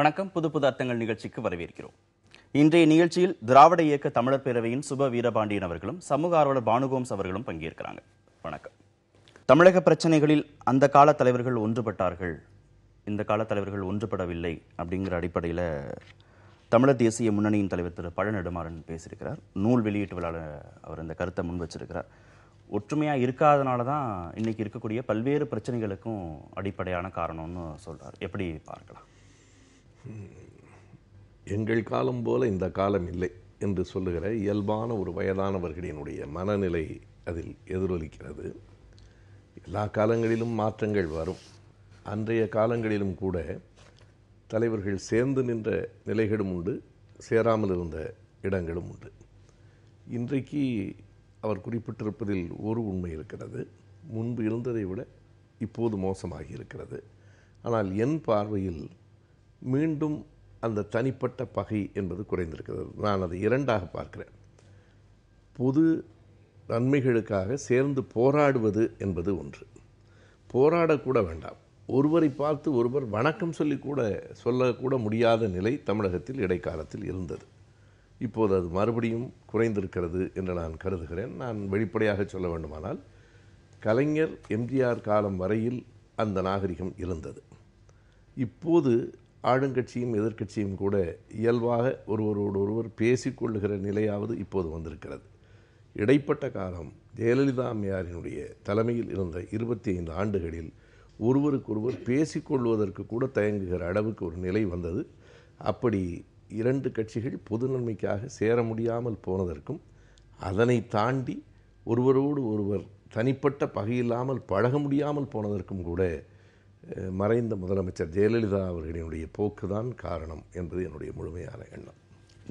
வணக்கம். புது புது அர்த்தங்கள் நிகழ்ச்சிக்கு வரவேற்கிறோம். இன்றைய நிகழ்ச்சியில் திராவிட இயக்க தமிழர் பேரவையின் சுப வீரபாண்டியன் அவர்களும் சமூக ஆர்வலர் பானுகோம்ஸ் அவர்களும் பங்கேற்கிறாங்க. வணக்கம். தமிழக பிரச்சனைகளில் அந்த கால தலைவர்கள் ஒன்றுபட்டார்கள், இந்த கால தலைவர்கள் ஒன்றுபடவில்லை அப்படிங்கிற அடிப்படையில் தமிழர் தேசிய முன்னணியின் தலைவர் திரு பழ நெடுமாறன் பேசியிருக்கிறார். நூல் வெளியீட்டு விழாவில் அவர் இந்த கருத்தை முன் வச்சிருக்கிறார். ஒற்றுமையாக இருக்காதனால தான் இன்னைக்கு இருக்கக்கூடிய பல்வேறு பிரச்சனைகளுக்கும் அடிப்படையான காரணம்னு சொல்றார். எப்படி பார்க்கலாம்? எங்கள் காலம் போல இந்த காலம் இல்லை என்று சொல்லுகிற இயல்பான ஒரு வயதானவர்களினுடைய மனநிலை அதில் எதிரொலிக்கிறது. எல்லா காலங்களிலும் மாற்றங்கள் வரும். அன்றைய காலங்களிலும் கூட தலைவர்கள் சேர்ந்து நின்ற நிலைகளும் உண்டு, சேராமல் இருந்த இடங்களும் உண்டு. இன்றைக்கு அவர் குறிப்பிட்டிருப்பதில் ஒரு உண்மை இருக்கிறது. முன்பு இருந்ததை விட இப்போது மோசமாகி இருக்கிறது. ஆனால் என் பார்வையில் மீண்டும் அந்த தனிப்பட்ட பகை என்பது குறைந்திருக்கிறது. நான் அதை இரண்டாக பார்க்கிறேன். பொது நன்மைகளுக்காக சேர்ந்து போராடுவது என்பது ஒன்று. போராடக்கூட வேண்டாம், ஒருவரை பார்த்து ஒருவர் வணக்கம் சொல்லக்கூட முடியாத நிலை தமிழகத்தில் இடைக்காலத்தில் இருந்தது. இப்போது அது மறுபடியும் குறைந்திருக்கிறது என்று நான் கருதுகிறேன். நான் வெளிப்படையாக சொல்ல வேண்டுமானால் கலைஞர் எம்ஜிஆர் காலம் வரையில் அந்த நாகரிகம் இருந்தது. இப்போது ஆளுங்கட்சியும் எதிர்க்கட்சியும் கூட இயல்பாக ஒருவரோடு ஒருவர் பேசிக்கொள்ளுகிற நிலையாவது இப்போது வந்திருக்கிறது. இடைப்பட்ட காலம் ஜெயலலிதா அம்மையாரினுடைய தலைமையில் இருந்த 25 ஆண்டுகளில் ஒருவருக்கொருவர் பேசிக்கொள்வதற்கு கூட தயங்குகிற அளவுக்கு ஒரு நிலை வந்தது. அப்படி இரண்டு கட்சிகள் பொது நன்மைக்காக சேர முடியாமல் போனதற்கும், அதனை தாண்டி ஒருவரோடு ஒருவர் தனிப்பட்ட பகையில்லாமல் பழக முடியாமல் போனதற்கும் கூட மறைந்த முதலமைச்சர் ஜெயலலிதா அவர்களினுடைய போக்குதான் காரணம் என்பது என்னுடைய முழுமையான எண்ணம்.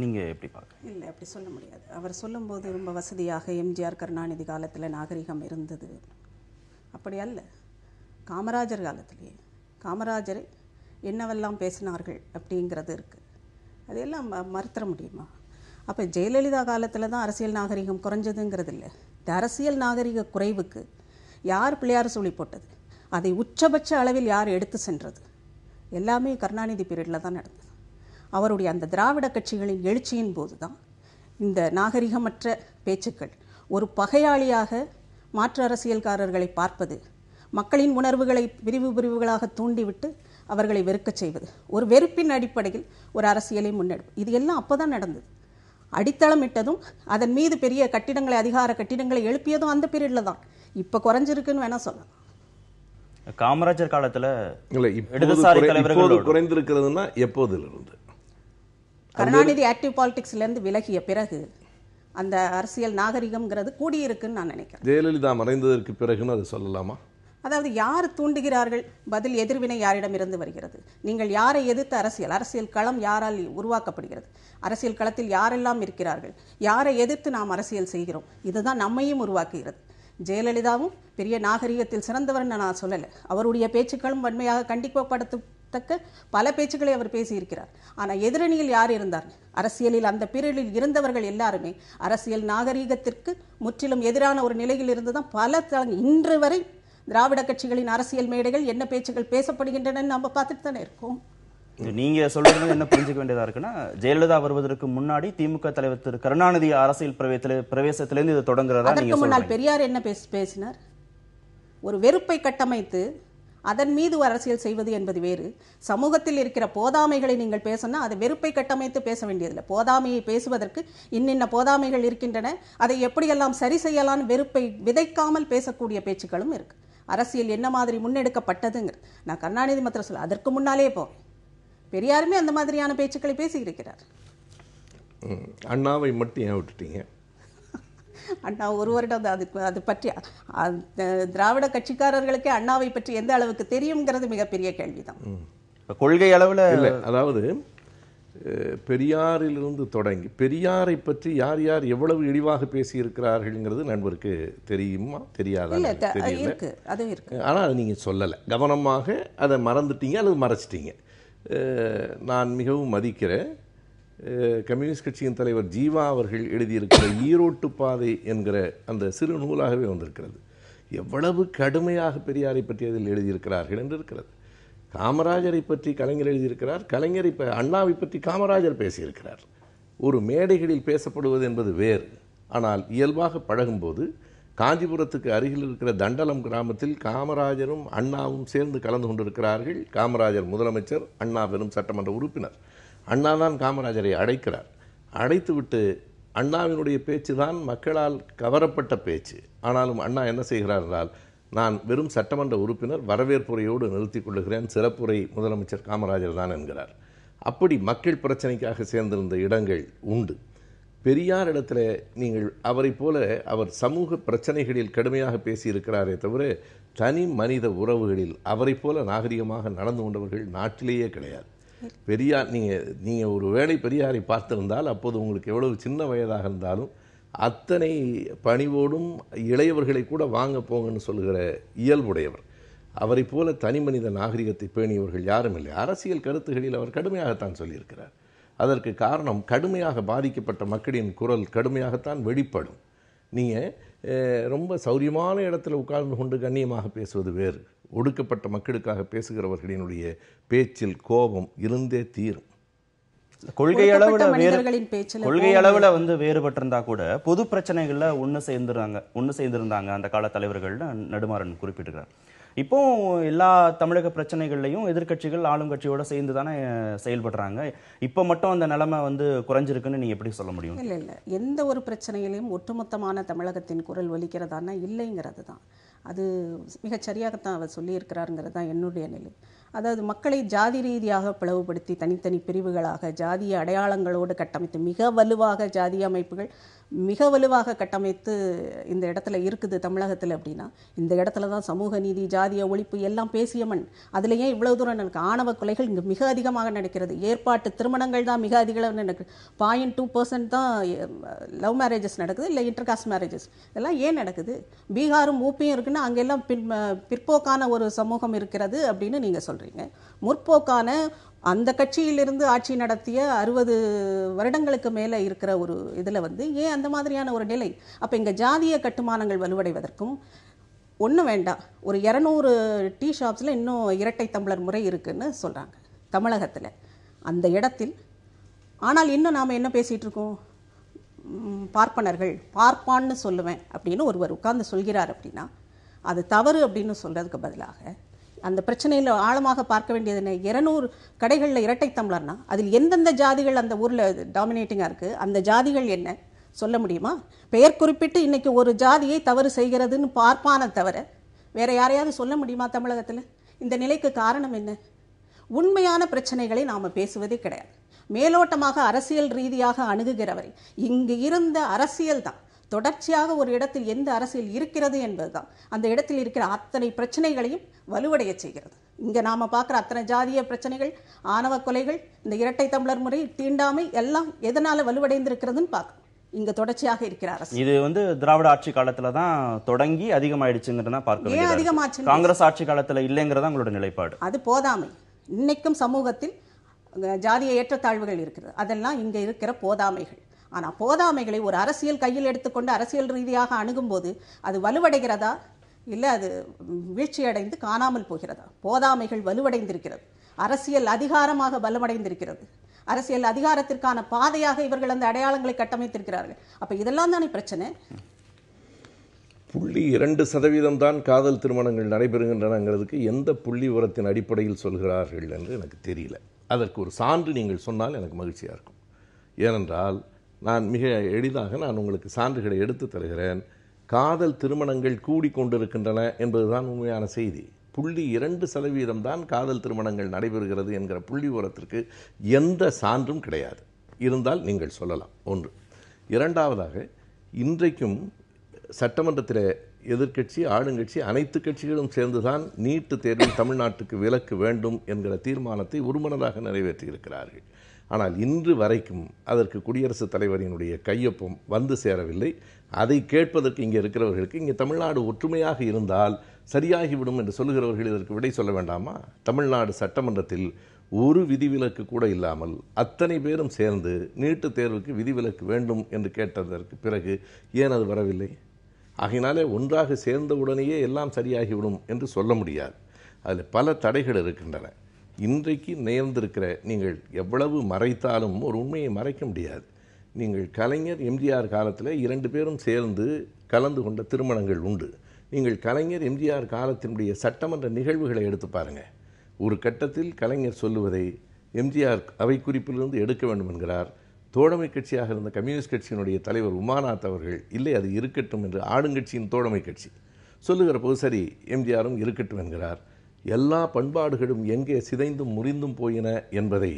நீங்கள் எப்படி பார்க்க? இல்லை, அப்படி சொல்ல முடியாது. அவர் சொல்லும்போது ரொம்ப வசதியாக எம்ஜிஆர் கருணாநிதி காலத்தில் நாகரிகம் இருந்தது. அப்படி அல்ல. காமராஜர் காலத்திலேயே காமராஜரை என்னவெல்லாம் பேசினார்கள் அப்படிங்கிறது இருக்குது. அதையெல்லாம் மறுத்தர முடியுமா? அப்போ ஜெயலலிதா காலத்தில் தான் அரசியல் நாகரிகம் குறைஞ்சதுங்கிறது இல்லை. இந்த அரசியல் நாகரிக குறைவுக்கு யார் பிள்ளையார் சொல்லி போட்டது? அதை உச்சபட்ச அளவில் யார் எடுத்து சென்றது? எல்லாமே கருணாநிதி பீரியடில் தான் நடந்தது. அவருடைய அந்த திராவிட கட்சிகளின் எழுச்சியின் போது தான் இந்த நாகரிகமற்ற பேச்சுக்கள், ஒரு பகையாளியாக மாற்று அரசியல்காரர்களை பார்ப்பது, மக்களின் உணர்வுகளை பிரிவுகளாக தூண்டிவிட்டு அவர்களை வெறுக்கச் செய்வது, ஒரு வெறுப்பின் அடிப்படையில் ஒரு அரசியலை முன்னெடுப்பு, இது எல்லாம் அப்போ தான் நடந்தது. அடித்தளமிட்டதும் அதன் மீது பெரிய கட்டிடங்களை, அதிகார கட்டிடங்களை எழுப்பியதும் அந்த பீரியடில் தான். இப்போ குறைஞ்சிருக்குன்னு வேணால் சொல்லலாம். காமராஜர் காலத்துல குறைந்திருக்கிறதுனா எப்போதிலிருந்து? கருணாநிதி ஆக்டிவ் பாலிடிக்ஸ்ல இருந்து விலகிய பிறகு அந்த அரசியல் நாகரிகம்ங்கிறது கூடியிருக்குன்னு நான் நினைக்கிறேன். ஜெயலலிதா மறைந்ததற்கு பிறகுன்னு அது சொல்லலாமா? அதாவது யார் தூண்டுகிறார்கள், பதில் எதிர்வினை யாரிடம் இருந்து வருகிறது? நீங்கள் யாரை எதிர்த்து அரசியல் களம் யாரால் உருவாக்கப்படுகிறது? அரசியல் களத்தில் யாரெல்லாம் இருக்கிறார்கள்? யாரை எதிர்த்து நாம் அரசியல் செய்கிறோம்? இதுதான் நம்மையும் உருவாக்குகிறது. ஜெயலலிதாவும் பெரிய நாகரிகத்தில் சிறந்தவர்னு நான் சொல்லலை. அவருடைய பேச்சுக்களும் வன்மையாக கண்டிக்கப்படத்தக்க பல பேச்சுக்களை அவர் பேசியிருக்கிறார். ஆனால் எதிரணியில் யார் இருந்தார்? அரசியலில் அந்த பீரியடில் இருந்தவர்கள் எல்லாருமே அரசியல் நாகரிகத்திற்கு முற்றிலும் எதிரான ஒரு நிலையில் இருந்து தான் பல இன்று வரை திராவிட கட்சிகளின் அரசியல் மேடைகள் என்ன பேச்சுக்கள் பேசப்படுகின்றன நம்ம பார்த்துட்டு தானே இருக்கோம். நீங்க சொல்றது என்ன புரிஞ்சுக்க வேண்டியதா இருக்குன்னா, ஜெயலலிதா வருவதற்கு முன்னாடி திமுக தலைவர் திரு கருணாநிதி அரசியல் பிரவேசத்திலிருந்து இது தொடங்குறதா? அதற்கு முன்னால் பெரியார் என்ன பேசினார்? ஒரு வெறுப்பை கட்டமைத்து அதன் மீது அரசியல் செய்வது என்பது வேறு. சமூகத்தில் இருக்கிற போதாமைகளை நீங்கள் பேசணும்னா அதை வெறுப்பை கட்டமைத்து பேச வேண்டியதில்லை. போதாமையை பேசுவதற்கு இன்னின்ன போதாமைகள் இருக்கின்றன, அதை எப்படியெல்லாம் சரி செய்யலாம், வெறுப்பை விதைக்காமல் பேசக்கூடிய பேச்சுக்களும் இருக்கு. அரசியல் என்ன மாதிரி முன்னெடுக்கப்பட்டதுங்கிறது நான் கருணாநிதி மாத்திரம் சொல்ல, அதற்கு முன்னாலே போவேன். பெரியாருமே அந்த மாதிரியான பேச்சுக்களை பேசியிருக்கிறார். அண்ணாவை மட்டும் ஏன் விட்டுட்டீங்க? அண்ணா ஒரு வருடம் அது பற்றி திராவிட கட்சிக்காரர்களுக்கே அண்ணாவை பற்றி எந்த அளவுக்கு தெரியுங்கிறது மிகப்பெரிய கேள்விதான். கொள்கை அளவில் இல்லை, அதாவது பெரியாரிலிருந்து தொடங்கி பெரியாரை பற்றி யார் யார் எவ்வளவு இழிவாக பேசியிருக்கிறார்கள்ங்கிறது நண்பருக்கு தெரியுமா தெரியாதா தெரியல. ஆனால் அதை நீங்கள் சொல்லலை, கவனமாக அதை மறந்துட்டீங்க அல்லது மறைச்சிட்டீங்க. நான் மிகவும் மதிக்கிற கம்யூனிஸ்ட் கட்சியின் தலைவர் ஜீவா அவர்கள் எழுதியிருக்கிற ஈரோட்டு பாதை என்கிற அந்த சிறு நூலாகவே வந்திருக்கிறது. எவ்வளவு கடுமையாக பெரியாரை பற்றி அதில் எழுதியிருக்கிறார்கள் என்று இருக்கிறது. காமராஜரை பற்றி கலைஞர் எழுதியிருக்கிறார், கலைஞரை அண்ணாவை பற்றி காமராஜர் பேசியிருக்கிறார். ஒரு மேடைகளில் பேசப்படுவது என்பது வேறு. ஆனால் இயல்பாக பழகும்போது காஞ்சிபுரத்துக்கு அருகில் இருக்கிற தண்டலம் கிராமத்தில் காமராஜரும் அண்ணாவும் சேர்ந்து கலந்து கொண்டிருக்கிறார்கள். காமராஜர் முதலமைச்சர், அண்ணா வெறும் சட்டமன்ற உறுப்பினர். அண்ணா தான் காமராஜரை அழைக்கிறார். அழைத்துவிட்டு அண்ணாவினுடைய பேச்சு தான் மக்களால் கவரப்பட்ட பேச்சு. ஆனாலும் அண்ணா என்ன செய்கிறார் என்றால், நான் வெறும் சட்டமன்ற உறுப்பினர், வரவேற்புரையோடு நிறுத்திக் கொள்ளுகிறேன், சிறப்புரை முதலமைச்சர் காமராஜர் தான் என்கிறார். அப்படி மக்கள் பிரச்சனைக்காக சேர்ந்திருந்த இடங்கள் உண்டு. பெரியார் இடத்துல நீங்கள் அவரை போல அவர் சமூக பிரச்சனைகளில் கடுமையாக பேசியிருக்கிறாரே தவிர தனி மனித உறவுகளில் அவரை போல நாகரிகமாக நடந்து கொண்டவர்கள் நாட்டிலேயே கிடையாது. பெரியார் நீங்கள் ஒரு வேளை பெரியாரை பார்த்திருந்தால் அப்போது உங்களுக்கு எவ்வளவு சின்ன வயதாக இருந்தாலும் அத்தனை பணிவோடும் இளையவர்களை கூட வாங்க போங்கன்னு சொல்லுகிற இயல்புடையவர். அவரை போல தனி மனித நாகரிகத்தை பேணியவர்கள் யாரும் இல்லை. அரசியல் கருத்துகளில் அவர் கடுமையாகத்தான் சொல்லியிருக்கிறார். அதற்கு காரணம், கடுமையாக பாதிக்கப்பட்ட மக்களின் குரல் கடுமையாகத்தான் வெளிப்படும். நீங்கள் ரொம்ப சௌரியமான இடத்துல உட்கார்ந்து கொண்டு கண்ணியமாக பேசுவது வேறு. ஒடுக்கப்பட்ட மக்களுக்காக பேசுகிறவர்களினுடைய பேச்சில் கோபம் இருந்தே தீரும். கொள்கை அளவுல வந்து வேறுபட்டிருந்தா கூட பொது பிரச்சனைகள்ல ஒண்ணு சேர்ந்திருந்தாங்க அந்த கால தலைவர்கள்னு நெடுமாறன் குறிப்பிட்டிருக்கிறார். இப்போ எல்லா தமிழக பிரச்சனைகள்லையும் எதிர்க்கட்சிகள் ஆளும் கட்சியோட சேர்ந்து தானே செயல்படுறாங்க. இப்போ மட்டும் அந்த நிலைமை வந்து குறைஞ்சிருக்குன்னு நீங்க எப்படி சொல்ல முடியும்? இல்லை, எந்த ஒரு பிரச்சனையிலையும் ஒட்டுமொத்தமான தமிழகத்தின் குரல் ஒலிக்கிறதானா இல்லைங்கிறது தான். அது மிகச்சரியாகத்தான் அவர் சொல்லியிருக்கிறாருங்கிறது தான் என்னுடைய நிலை. அதாவது மக்களை ஜாதி ரீதியாக பிளவுபடுத்தி தனித்தனி பிரிவுகளாக ஜாதிய அடையாளங்களோடு கட்டமைத்து மிக வலுவாக ஜாதிய அமைப்புகள் மிக வலுவாக கட்டமைத்து இந்த இடத்துல இருக்குது தமிழகத்தில். அப்படின்னா இந்த இடத்துல தான் சமூக நீதி, ஜாதிய ஒழிப்பு எல்லாம் பேசிய மண். அதுலேயே இவ்வளவு தூரம் நடக்கு. ஆணவ கொலைகள் இங்கே மிக அதிகமாக நடக்கிறது. ஏற்பாட்டு திருமணங்கள் தான் மிக அதிகம் நடக்குது. 0.2% தான் லவ் மேரேஜஸ் நடக்குது, இல்லை இன்டர்காஸ்ட் மேரேஜஸ். இதெல்லாம் ஏன் நடக்குது? பீகாரும் ஊப்பியும் இருக்குன்னா அங்கெல்லாம் பிற்போக்கான ஒரு சமூகம் இருக்கிறது அப்படின்னு நீங்கள் சொல்கிறீங்க. முற்போக்கான அந்த கட்சியிலிருந்து ஆட்சி நடத்திய 60 வருடங்களுக்கு மேலே இருக்கிற ஒரு இதில் வந்து ஏன் அந்த மாதிரியான ஒரு நிலை? அப்போ இங்கே ஜாதிய கட்டுமானங்கள் வலுவடைவதற்கும் ஒன்றும் வேண்டாம். ஒரு 200 டீ ஷாப்ஸில் இன்னும் இரட்டை தம்ளர் முறை இருக்குன்னு சொல்கிறாங்க தமிழகத்தில். அந்த இடத்தில் ஆனால் இன்னும் நாம் என்ன பேசிகிட்டு இருக்கோம்? பார்ப்பனர்கள், பார்ப்பான்னு சொல்லுவேன் அப்படின்னு ஒருவர் உட்கார்ந்து சொல்கிறார் அப்படின்னா அது தவறு அப்படின்னு சொல்கிறதுக்கு பதிலாக அந்த பிரச்சனையில் ஆழமாக பார்க்க வேண்டியது என்ன? 200 கடைகளில் இரட்டை தம்ளர்னா அதில் எந்தெந்த ஜாதிகள் அந்த ஊரில் டாமினேட்டிங்காக இருக்குது, அந்த ஜாதிகள் என்ன சொல்ல முடியுமா? பெயர் குறிப்பிட்டு இன்றைக்கி ஒரு ஜாதியை தவறு செய்கிறதுன்னு பார்ப்பான தவிர வேறு யாரையாவது சொல்ல முடியுமா தமிழகத்தில்? இந்த நிலைக்கு காரணம் என்ன? உண்மையான பிரச்சனைகளை நாம் பேசுவதே கிடையாது. மேலோட்டமாக அரசியல் ரீதியாக அணுகுகிறவரை இங்கு இருந்த அரசியல் தான் தொடர்ச்சியாக ஒரு இடத்தில் எந்த அரசியல் இருக்கிறது என்பதுதான் அந்த இடத்தில் இருக்கிற அத்தனை பிரச்சனைகளையும் வலுவடைய செய்கிறது. இங்கே நாம் பார்க்குற அத்தனை ஜாதிய பிரச்சனைகள், ஆணவ கொலைகள், இந்த இரட்டை தம்ளர் முறை, தீண்டாமை எல்லாம் எதனால் வலுவடைந்திருக்கிறதுன்னு பார்க்கணும். இங்கே தொடர்ச்சியாக இருக்கிற அரசு இது வந்து திராவிட ஆட்சி காலத்தில் தான் தொடங்கி அதிகமாயிடுச்சுங்கிறதா பார்க்க. ஏன் அதிகமாச்சு? காங்கிரஸ் ஆட்சி காலத்தில் இல்லைங்கிறதா உங்களோட நிலைப்பாடு? அது போதாமை. இன்னைக்கும் சமூகத்தில் ஜாதிய ஏற்றத்தாழ்வுகள் இருக்கிறது. அதெல்லாம் இங்கே இருக்கிற போதாமைகள். ஆனால் போதாமைகளை ஒரு அரசியல் கையில் எடுத்துக்கொண்டு அரசியல் ரீதியாக அணுகும்போது அது வலுவடைகிறதா இல்லை அது வீழ்ச்சியடைந்து காணாமல் போகிறதா? போதாமைகள் வலுவடைந்திருக்கிறது. அரசியல் அதிகாரமாக பலமடைந்திருக்கிறது. அரசியல் அதிகாரத்திற்கான பாதையாக இவர்கள் அந்த அடையாளங்களை கட்டமைத்திருக்கிறார்கள். அப்போ இதெல்லாம் தானே பிரச்சனை. 0.2% தான் காதல் திருமணங்கள் நடைபெறுகின்றனங்கிறதுக்கு எந்த புள்ளி உரத்தின் அடிப்படையில் சொல்கிறார்கள் என்று எனக்கு தெரியல. அதற்கு ஒரு சான்று நீங்கள் சொன்னால் எனக்கு மகிழ்ச்சியாக இருக்கும். ஏனென்றால் நான் மிக எளிதாக உங்களுக்கு சான்றுகளை எடுத்து தருகிறேன். காதல் திருமணங்கள் கூடிக்கொண்டிருக்கின்றன என்பதுதான் உண்மையான செய்தி. 0.2% தான் காதல் திருமணங்கள் நடைபெறுகிறது என்கிற புள்ளி உரத்திற்கு எந்த சான்றும் கிடையாது. இருந்தால் நீங்கள் சொல்லலாம். ஒன்று. இரண்டாவதாக, இன்றைக்கும் சட்டமன்றத்தில் எதிர்க்கட்சி ஆளுங்கட்சி அனைத்து கட்சிகளும் சேர்ந்துதான் நீட்டு தேர்வில் தமிழ்நாட்டுக்கு விலக்கு வேண்டும் என்கிற தீர்மானத்தை ஒருமனதாக நிறைவேற்றியிருக்கிறார்கள். ஆனால் இன்று வரைக்கும் அதற்கு குடியரசுத் தலைவரினுடைய கையொப்பம் வந்து சேரவில்லை. அதை கேட்பதற்கு இங்கே இருக்கிறவர்களுக்கு இங்கே தமிழ்நாடு ஒற்றுமையாக இருந்தால் சரியாகிவிடும் என்று சொல்லுகிறவர்கள் இதற்கு விடை சொல்ல வேண்டாமா? தமிழ்நாடு சட்டமன்றத்தில் ஒரு விதிவிலக்கு கூட இல்லாமல் அத்தனை பேரும் சேர்ந்து நீட்டுத் தேர்வுக்கு விதிவிலக்கு வேண்டும் என்று கேட்டதற்கு பிறகு ஏன் அது வரவில்லை? ஆகையினாலே ஒன்றாக சேர்ந்தவுடனேயே எல்லாம் சரியாகிவிடும் என்று சொல்ல முடியாது. அதில் பல தடைகள் இருக்கின்றன. இன்றைக்கு நேர்ந்திருக்கிற நீங்கள் எவ்வளவு மறைத்தாலும் ஒரு உண்மையை மறைக்க முடியாது. நீங்கள் கலைஞர் எம்ஜிஆர் காலத்தில் 2 பேரும் சேர்ந்து கலந்து கொண்ட திருமணங்கள் உண்டு. நீங்கள் கலைஞர் எம்ஜிஆர் காலத்தினுடைய சட்டமன்ற நிகழ்வுகளை எடுத்து பாருங்கள். ஒரு கட்டத்தில் கலைஞர் சொல்லுவதை எம்ஜிஆர் அவை குறிப்பிலிருந்து எடுக்க வேண்டும் என்கிறார். தோழமை கட்சியாக இருந்த கம்யூனிஸ்ட் கட்சியினுடைய தலைவர் உமாநாத் அவர்கள் இல்லை அது இருக்கட்டும் என்று ஆளுங்கட்சியின் தோழமை கட்சி சொல்லுகிற போது சரி எம்ஜிஆரும் இருக்கட்டும் என்கிறார். எல்லா பண்பாடுகளும் எங்கே சிதைந்தும் முறிந்தும் போயின என்பதை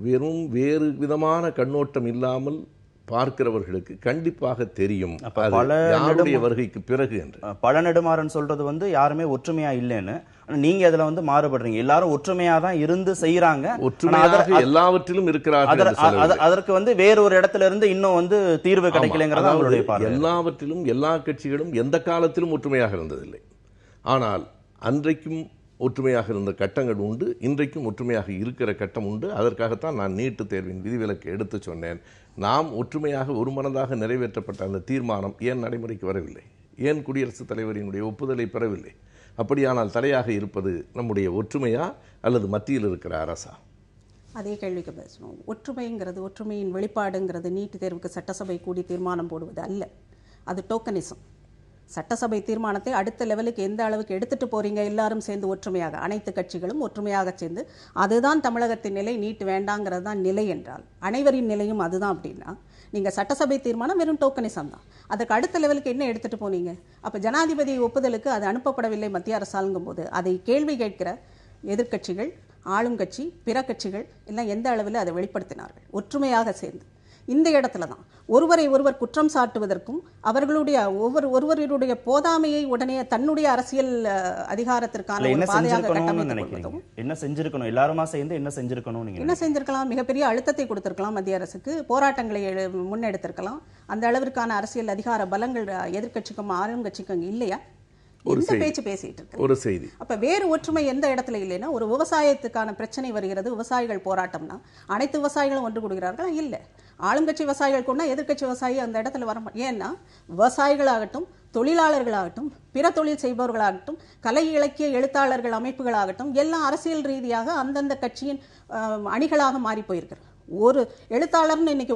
வெறும் வேறு விதமான கண்ணோட்டம் இல்லாமல் பார்க்கிறவர்களுக்கு கண்டிப்பாக தெரியும் யாருடைய வருகைக்கு பிறகு என்று. பல நெடுமாறன் சொல்றது வந்து யாருமே ஒற்றுமையா இல்லைன்னு, நீங்க அதுல வந்து மாறுபடுறீங்க. எல்லாரும் ஒற்றுமையா தான் இருந்து செய்யறாங்க, ஒற்றுமையாக எல்லாவற்றிலும் இருக்கிறார்கள். அதற்கு வந்து வேற ஒரு இடத்துல இருந்து இன்னும் வந்து தீர்வு கிடைக்கலங்கிறது அவங்களுடைய பார்வை. எல்லாவற்றிலும் எல்லா கட்சிகளும் எந்த காலத்திலும் ஒற்றுமையாக இருந்ததில்லை. ஆனால் அன்றைக்கும் ஒற்றுமையாக இருந்த கட்டங்கள் உண்டு, இன்றைக்கும் ஒற்றுமையாக இருக்கிற கட்டம் உண்டு. அதற்காகத்தான் நான் நீட்டு தேர்வின் விதிவிலக்கு எடுத்து சொன்னேன். நாம் ஒற்றுமையாக ஒருமனதாக நிறைவேற்றப்பட்ட அந்த தீர்மானம் ஏன் நடைமுறைக்கு வரவில்லை? ஏன் குடியரசுத் தலைவரினுடைய ஒப்புதலை பெறவில்லை? அப்படியானால் தடையாக இருப்பது நம்முடைய ஒற்றுமையா அல்லது மத்தியில் இருக்கிற அரசா? அதே கேள்விக்கு பேசணும். ஒற்றுமைங்கிறது, ஒற்றுமையின் வெளிப்பாடுங்கிறது நீட்டு தேர்வுக்கு சட்டசபை கூடி தீர்மானம் போடுவது அல்ல, அது டோக்கனிசம். சட்டசபை தீர்மானத்தை அடுத்த லெவலுக்கு எந்த அளவுக்கு எடுத்துட்டு போறீங்க, எல்லாரும் சேர்ந்து ஒற்றுமையாக, அனைத்து கட்சிகளும் ஒற்றுமையாக சேர்ந்து, அதுதான் தமிழகத்தின் நிலை, நீட்டு வேண்டாங்கிறது தான் நிலை என்றால் அனைவரின் நிலையும் அதுதான் அப்படின்னா நீங்கள் சட்டசபை தீர்மானம் வெறும் டோக்கனிசம் தான். அதுக்கு அடுத்த லெவலுக்கு என்ன எடுத்துட்டு போனீங்க? அப்போ ஜனாதிபதி ஒப்புதலுக்கு அது அனுப்பப்படவில்லை மத்திய அரசாங்கும் போது அதை கேள்வி கேட்கிற எதிர்க்கட்சிகள், ஆளும் கட்சி, பிற கட்சிகள் எல்லாம் எந்த அளவில் அதை வெளிப்படுத்தினார்கள்? ஒற்றுமையாக சேர்ந்து. இந்த இடத்துல தான் ஒருவரை ஒருவர் குற்றம் சாட்டுவதற்கும் அவர்களுடைய ஒருவருடைய போதாமையை உடனே தன்னுடைய அரசியல் அதிகாரத்திற்கான என்ன செஞ்சிருக்கணும், எல்லாருமா சேர்ந்து என்ன செஞ்சிருக்கணும், என்ன செஞ்சிருக்கலாம்? மிகப்பெரிய அழுத்தத்தை கொடுத்திருக்கலாம் மத்திய அரசுக்கு, போராட்டங்களை முன்னெடுத்திருக்கலாம். அந்த அளவிற்கான அரசியல் அதிகார பலங்கள் எதிர்க்கட்சிக்கும் ஆளும் கட்சிக்கும் இல்லையா? எந்த பேச்சு பேசிட்டு இருக்கு? ஒரு செய்தி. அப்ப வேறு ஒற்றுமை எந்த இடத்துல இல்லைன்னா, ஒரு விவசாயத்துக்கான பிரச்சனை வருகிறது, விவசாயிகள் போராட்டம்னா அனைத்து விவசாயிகளும் ஒன்று கூடுகிறார்கள்? இல்லை. ஆளுங்கட்சி விவசாயிகள் கொண்டா எதிர்க்கட்சி விவசாயி அந்த இடத்துல வர. ஏன்னா விவசாயிகளாகட்டும், தொழிலாளர்களாகட்டும், பிற தொழில் செய்பவர்களாகட்டும், கலை இலக்கிய எழுத்தாளர்கள் அமைப்புகளாகட்டும், எல்லாம் அரசியல் ரீதியாக அந்தந்த கட்சியின் அணிகளாக மாறி போயிருக்கிறார். ஒரு எழுத்தாளர்னு இன்னைக்கு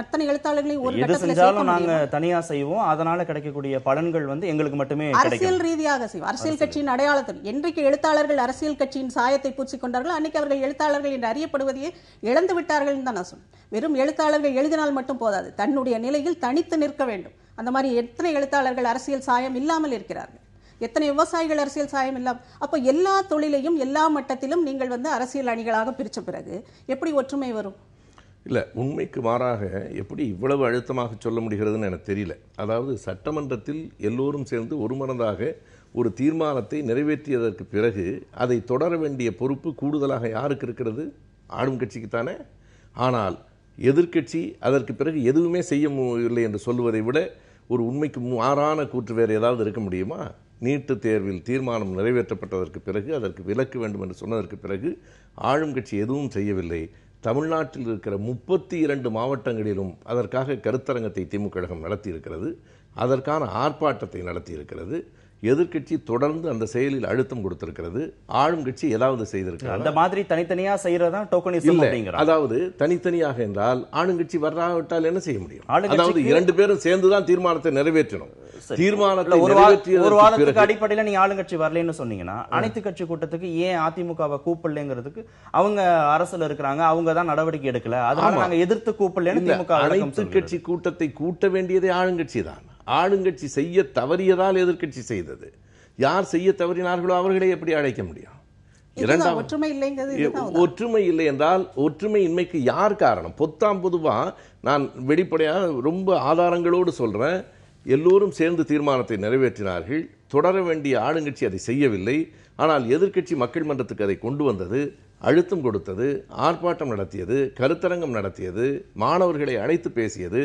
அத்தனை எழுத்தாளர்களையும் ஒரு கட்டத்துல செஞ்சாலும் நாங்க தனியா செய்வோம், அதனால கிடைக்கக்கூடிய பலன்கள் வந்து எங்களுக்கு மட்டுமே அரசியல் ரீதியாக செய்வோம். அரசியல் கட்சியின் அடையாளத்தில் என்றைக்கு எழுத்தாளர்கள் அரசியல் கட்சியின் சாயத்தை பூச்சிக்கொண்டார்கள் அன்னைக்கு அவர்கள் எழுத்தாளர்கள் என்று அறியப்படுவதையே இழந்து விட்டார்கள் தான் நான் சொல்றேன். வெறும் எழுத்தாளர்கள் எழுதினால் மட்டும் போதாது, தன்னுடைய நிலையில் தனித்து நிற்க வேண்டும். அந்த மாதிரி எத்தனை எழுத்தாளர்கள் அரசியல் சாயம் இல்லாமல் இருக்கிறார்கள், எத்தனை விவசாயிகள் அரசியல் சாயம் இல்லாம. அப்போ எல்லா தொழிலையும் எல்லா மட்டத்திலும் நீங்கள் வந்து அரசியல் அணிகளாக பிரிச்ச பிறகு எப்படி ஒற்றுமை வரும்? இல்லை, உண்மைக்கு மாறாக எப்படி இவ்வளவு அழுத்தமாக சொல்ல முடிகிறதுன்னு எனக்கு தெரியல. அதாவது சட்டமன்றத்தில் எல்லோரும் சேர்ந்து ஒருமனதாக ஒரு தீர்மானத்தை நிறைவேற்றியதற்கு பிறகு அதை தொடர வேண்டிய பொறுப்பு கூடுதலாக யாருக்கு இருக்கிறது? ஆளும் கட்சிக்கு தானே. ஆனால் எதிர்க்கட்சி அதற்கு பிறகு எதுவுமே செய்ய முடியவில்லை என்று சொல்லுவதை விட ஒரு உண்மைக்கு மாறான கூற்று வேறு ஏதாவது இருக்க முடியுமா? நீட்டு தேர்வில் தீர்மானம் நிறைவேற்றப்பட்டதற்கு பிறகு அதற்கு விலக்கு வேண்டும் என்று சொன்னதற்கு பிறகு ஆளும் கட்சி எதுவும் செய்யவில்லை. தமிழ்நாட்டில் இருக்கிற 32 மாவட்டங்களிலும் அதற்காக கருத்தரங்கத்தை திமுக கழகம் நடத்தியிருக்கிறது, அதற்கான ஆர்ப்பாட்டத்தை நடத்தியிருக்கிறது. எதிர்க்கட்சி தொடர்ந்து அந்த செயலில் அழுத்தம் கொடுத்திருக்கிறது. ஆளும் கட்சி ஏதாவது செய்திருக்கிறது? அந்த மாதிரி தனித்தனியா செய்யறதா டோக்கனிசம் அப்படிங்கறாங்க. அதாவது தனித்தனியாக என்றால் ஆளுங்கட்சி வராவிட்டால் என்ன செய்ய முடியும்? அதாவது 2 பேரும் சேர்ந்துதான் தீர்மானத்தை நிறைவேற்றணும். தீர்மானத்தை ஒரு வாரத்துக்கு அடிப்படையில் நீங்க ஆளுங்கட்சி வரலன்னு சொன்னீங்கன்னா அனைத்து கட்சி கூட்டத்துக்கு ஏன் அதிமுகவை கூப்பிடலங்கிறதுக்கு அவங்க அரசுல இருக்கிறாங்க, அவங்க தான் நடவடிக்கை எடுக்கல, அதனால நாங்க எதிர்த்து கூப்பிடலன்னு திமுக. அனைத்து கட்சி கூட்டத்தை கூட்ட வேண்டியதே ஆளுங்கட்சி தான். ஆளுங்கட்சி செய்ய தவறியதால் எதிர்க்கட்சி செய்தது. யார் செய்ய தவறினார்களோ அவர்களை எப்படி அழைக்க முடியும்? இரண்டாம் ஒற்றுமை இல்லை என்றால் ஒற்றுமை இன்மைக்கு யார் காரணம்? பொத்தாம் பொதுவா நான் வெளிப்படையாக ரொம்ப ஆதாரங்களோடு சொல்றேன். எல்லோரும் சேர்ந்து தீர்மானத்தை நிறைவேற்றினார்கள். தொடர வேண்டிய ஆளுங்கட்சி அதை செய்யவில்லை. ஆனால் எதிர்க்கட்சி மக்கள் மன்றத்துக்கு அதை கொண்டு வந்தது, அழுத்தம் கொடுத்தது, ஆர்ப்பாட்டம் நடத்தியது, கருத்தரங்கம் நடத்தியது, மாணவர்களை அழைத்து பேசியது.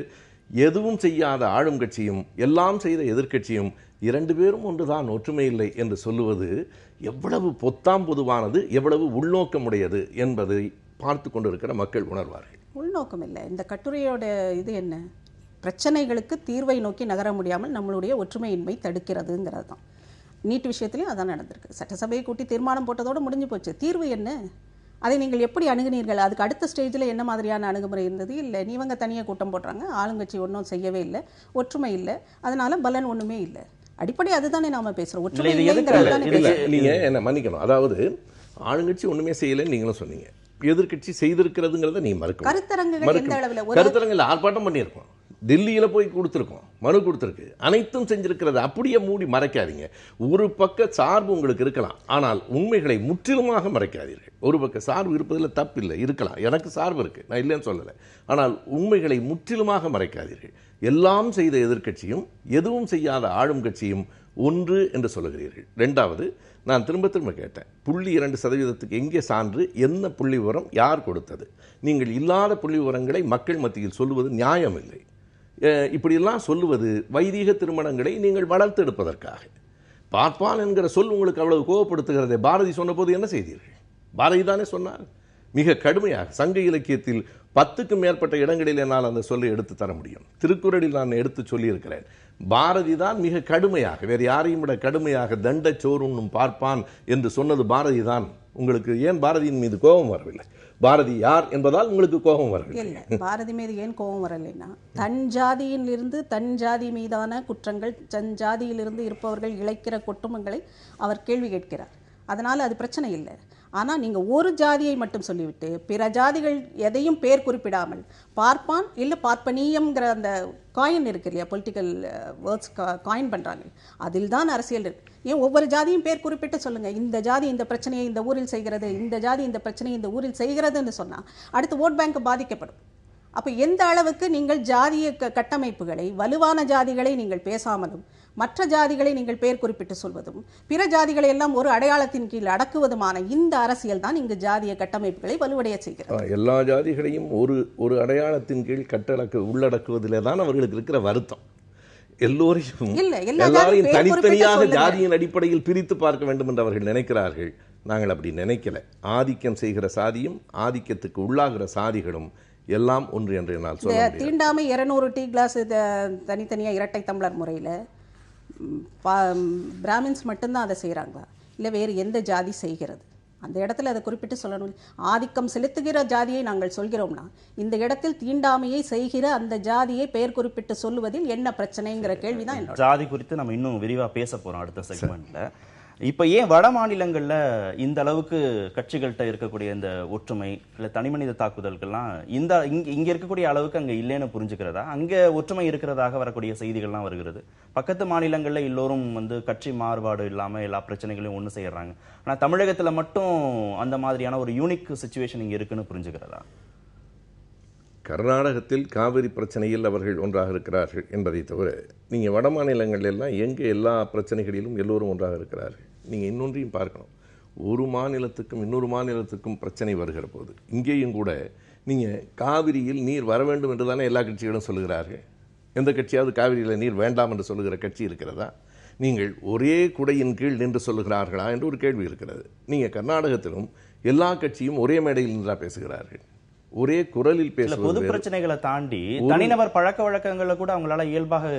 எதுவும் செய்யாத ஆளும் கட்சியும் எல்லாம் செய்த எதிர்க்கட்சியும் 2 பேரும் ஒன்றுதான், ஒற்றுமை இல்லை என்று சொல்லுவது எவ்வளவு பொத்தாம் பொதுவானது, எவ்வளவு உள்நோக்கமுடையது என்பதை பார்த்து கொண்டிருக்கிற மக்கள் உணர்வார்கள். உள்நோக்கம் இல்லை. இந்த கட்டுரையோட இது என்ன? பிரச்சனைகளுக்கு தீர்வை நோக்கி நகர முடியாமல் நம்மளுடைய ஒற்றுமையின்மை தடுக்கிறதுங்கிறது தான். நீட் விஷயத்துலையும் அதான் நடந்திருக்கு. சட்டசபையை கூட்டி தீர்மானம் போட்டதோடு முடிஞ்சு போச்சு. தீர்வு என்ன? அதை நீங்கள் எப்படி அணுகுனீர்கள்? அதுக்கு அடுத்த ஸ்டேஜில் என்ன மாதிரியான அணுகுமுறை இருந்தது? இல்லை, நீவங்க தனியாக கூட்டம் போடுறாங்க, ஆளுங்கட்சி ஒன்றும் செய்யவே இல்லை, ஒற்றுமை இல்லை, அதனால பலன் ஒன்றுமே இல்லை. அடிப்படை அதுதானே நாம பேசுகிறோம். ஒற்றுமை நீங்க என்ன மன்னிக்கணும், அதாவது ஆளுங்கட்சி ஒன்றுமே செய்யலைன்னு நீங்களும் சொன்னீங்க, எதிர்க்கட்சி செய்திருக்கிறதுங்கிறத நீ மறுக்க. கருத்தரங்கில் ஆர்ப்பாட்டம் பண்ணியிருக்கோம், டெல்லியில போய் கொடுத்துருக்கோம், மனு கொடுத்துருக்கு, அனைத்தும் செஞ்சிருக்கிறது. அப்படியே மூடி மறைக்காதீங்க. ஒரு பக்க சார்பு உங்களுக்கு இருக்கலாம், ஆனால் உண்மைகளை முற்றிலுமாக மறைக்காதீர்கள். ஒரு பக்க சார்பு இருப்பதில் தப்பில்லை, இருக்கலாம், எனக்கு சார்பு இருக்கு, நான் இல்லைன்னு சொல்லலை. ஆனால் உண்மைகளை முற்றிலுமாக மறைக்காதீர்கள். எல்லாம் செய்த எதிர்க்கட்சியும் எதுவும் செய்யாத ஆளும் கட்சியும் ஒன்று என்று சொல்லுகிறீர்கள். 2வது, நான் திரும்ப திரும்ப கேட்டேன், 0.2% எங்கே சான்று, என்ன புள்ளி விவரம், யார் கொடுத்தது? நீங்கள் இல்லாத புள்ளி விவரங்களை மக்கள் மத்தியில் சொல்லுவது நியாயம் இல்லை. இப்படியெல்லாம் சொல்லுவது வைதீக திருமணங்களை நீங்கள் வளர்த்தெடுப்பதற்காக. பார்ப்பான் என்கிற சொல் உங்களுக்கு அவ்வளவு கோபப்படுத்துகிறதே. பாரதி சொன்ன போது என்ன செய்தீர்கள்? பாரதி தானே சொன்னார், மிக கடுமையாக. சங்க இலக்கியத்தில் 10க்கும் மேற்பட்ட இடங்களில் என்னால் அந்த சொல்லை எடுத்து தர முடியும். திருக்குறளில் நான் எடுத்து சொல்லியிருக்கிறேன். பாரதி தான் மிக கடுமையாக, வேறு யாரையும் விட கடுமையாக தண்ட சோறுண்ணும் பார்ப்பான் என்று சொன்னது பாரதி தான். உங்களுக்கு ஏன் பாரதியின் மீது கோபம் வரவில்லை? பாரதி யார் என்பதால் உங்களுக்கு கோபம் வரவில்லை. பாரதி மீது ஏன் கோபம் வரலைன்னா, தன் ஜாதியிலிருந்து தன் ஜாதி மீதான குற்றங்கள், தன் ஜாதியிலிருந்து இருப்பவர்கள் இழைக்கிற குற்றங்களை அவர் கேள்வி கேட்கிறார். அதனால அது பிரச்சனை இல்லை. ஆனால் நீங்கள் ஒரு ஜாதியை மட்டும் சொல்லிவிட்டு பிற ஜாதிகள் எதையும் பேர் குறிப்பிடாமல் பார்ப்பான் இல்லை பார்ப்பனியம்ங்கிற அந்த காயின் இருக்கு இல்லையா, பொலிட்டிக்கல் வேர்ட்ஸ் காயின் பண்ணுறாங்க, அதில் தான் அரசியல் இருக்கு. ஏன் ஒவ்வொரு ஜாதியும் பேர் குறிப்பிட்டு சொல்லுங்கள், இந்த ஜாதி இந்த பிரச்சனையை இந்த ஊரில் செய்கிறது, இந்த ஜாதி இந்த பிரச்சனையை இந்த ஊரில் செய்கிறதுன்னு சொன்னால் அடுத்து ஓட் பேங்க் பாதிக்கப்படும். அப்போ எந்த அளவுக்கு நீங்கள் ஜாதிய கட்டமைப்புகளை, வலுவான ஜாதிகளை நீங்கள் பேசாமலும் மற்ற ஜாதிகளை நீங்கள் பெயர் குறிப்பிட்டு சொல்வதும் பிற ஜாதிகளை எல்லாம் ஒரு அடையாளத்தின் கீழ் அடக்குவதுமான இந்த அரசியல் தான் இங்கு ஜாதிய கட்டமைப்புகளை வலுவடைய செய்கிறது. எல்லா ஜாதிகளையும் ஒரு அடையாளத்தின் கீழ் உள்ளடக்குவதிலே தான் அவர்களுக்கு இருக்கிற வருத்தம். எல்லாரையும் தனித்தனியாக ஜாதியின் அடிப்படையில் பிரித்து பார்க்க வேண்டும் என்று அவர்கள் நினைக்கிறார்கள். நாங்கள் அப்படி நினைக்கல. ஆதிக்கம் செய்கிற சாதியும் ஆதிக்கத்துக்கு உள்ளாகிற சாதிகளும் எல்லாம் ஒன்று என்று என்னால் சொல்ல முடியும். தீண்டாமை 200 டீ கிளாஸ் தனித்தனியாக இரட்டை டம்ளர் முறையில் பிராமின்ஸ் மட்டும்தான் அதை செய்கிறாங்களா, இல்லை வேறு எந்த ஜாதி செய்கிறது? அந்த இடத்துல அதை குறிப்பிட்டு சொல்லணும். ஆதிக்கம் செலுத்துகிற ஜாதியை நாங்கள் சொல்கிறோம்னா இந்த இடத்தில் தீண்டாமையை செய்கிற அந்த ஜாதியை பெயர் குறிப்பிட்டு சொல்லுவதில் என்ன பிரச்சனைங்கிற கேள்விதான். ஜாதி குறித்து நம்ம இன்னும் விரிவாக பேச போறோம் அடுத்த செக்மெண்ட்ல. இப்ப ஏன் வட மாநிலங்கள்ல இந்த அளவுக்கு கட்சிகள்கிட்ட இருக்கக்கூடிய இந்த ஒற்றுமை இல்ல தனிமனித தாக்குதல்கள்லாம் இங்க இருக்கக்கூடிய அளவுக்கு அங்க இல்லைன்னு புரிஞ்சுக்கிறதா? அங்க ஒற்றுமை இருக்கிறதாக வரக்கூடிய செய்திகள்லாம் வருகிறது. பக்கத்து மாநிலங்கள்ல எல்லோரும் கட்சி மாறுபாடு இல்லாம எல்லா பிரச்சனைகளையும் ஒண்ணு செய்யறாங்க. ஆனா தமிழகத்துல மட்டும் அந்த மாதிரியான ஒரு யூனிக் சிச்சுவேஷன் இங்க இருக்குன்னு புரிஞ்சுக்கிறதா? கர்நாடகத்தில் காவிரி பிரச்சனையில் அவர்கள் ஒன்றாக இருக்கிறார்கள் என்பதை தவிர நீங்கள் வட மாநிலங்கள் எல்லாம் எங்கே எல்லா பிரச்சனைகளிலும் எல்லோரும் ஒன்றாக இருக்கிறார்கள். நீங்கள் இன்னொன்றையும் பார்க்கணும். ஒரு மாநிலத்துக்கும் இன்னொரு மாநிலத்துக்கும் பிரச்சனை வருகிற போது இங்கேயும் கூட நீங்கள் காவிரியில் நீர் வர வேண்டும் என்று தானே எல்லா கட்சிகளும் சொல்லுகிறார்கள். எந்த கட்சியாவது காவிரியில் நீர் வேண்டாம் என்று சொல்லுகிற கட்சி இருக்கிறதா? நீங்கள் ஒரே குடையின் கீழ் நின்று சொல்லுகிறார்களா என்று ஒரு கேள்வி இருக்கிறது. நீங்கள் கர்நாடகத்திலும் எல்லா கட்சியும் ஒரே மேடையில் நின்றா பேசுகிறார்கள், ஒரே குரலில் பேசுவது. பொது பிரச்சனைகளை தாண்டி தனிநபர் பழக்க வழக்கங்கள்ல கூட அவங்களால இயல்பாக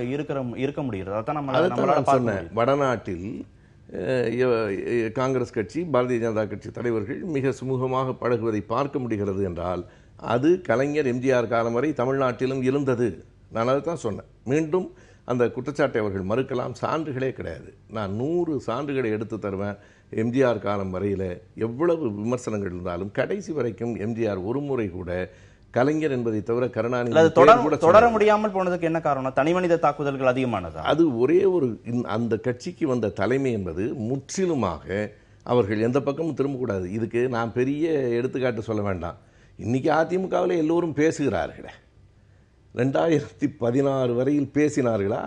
இருக்க முடிகிறது. அதான் சொன்னேன். வடநாட்டில் காங்கிரஸ் கட்சி, பாரதிய ஜனதா கட்சி தலைவர்கள் மிக சுமூகமாக பழகுவதை பார்க்க முடிகிறது என்றால் அது கலைஞர் எம்ஜிஆர் காலம் வரை தமிழ்நாட்டிலும் இருந்தது. நான் அதை தான் சொன்னேன். மீண்டும் அந்த குற்றச்சாட்டை அவர்கள் மறுக்கலாம். சான்றுகளே கிடையாது. நான் 100 சான்றுகளை எடுத்து தருவேன். எம்ஜிஆர் காலம் வரையில் எவ்வளவு விமர்சனங்கள் இருந்தாலும் கடைசி வரைக்கும் எம்ஜிஆர் ஒரு முறை கூட கலைஞர் என்பதை தவிர கருணாநிதி தொடர முடியாமல் போனதுக்கு என்ன காரணம்? தனிமனித தாக்குதல்கள் அதிகமானதா? அது ஒரே ஒரு அந்த கட்சிக்கு வந்த தலைமை என்பது முற்றிலுமாக அவர்கள் எந்த பக்கமும் திரும்பக்கூடாது. இதுக்கு நான் பெரிய எடுத்துக்காட்டு சொல்ல வேண்டாம். இன்னைக்கு அதிமுகவில் எல்லோரும் பேசுகிறார்களே, 2016 வரையில் பேசினார்களா?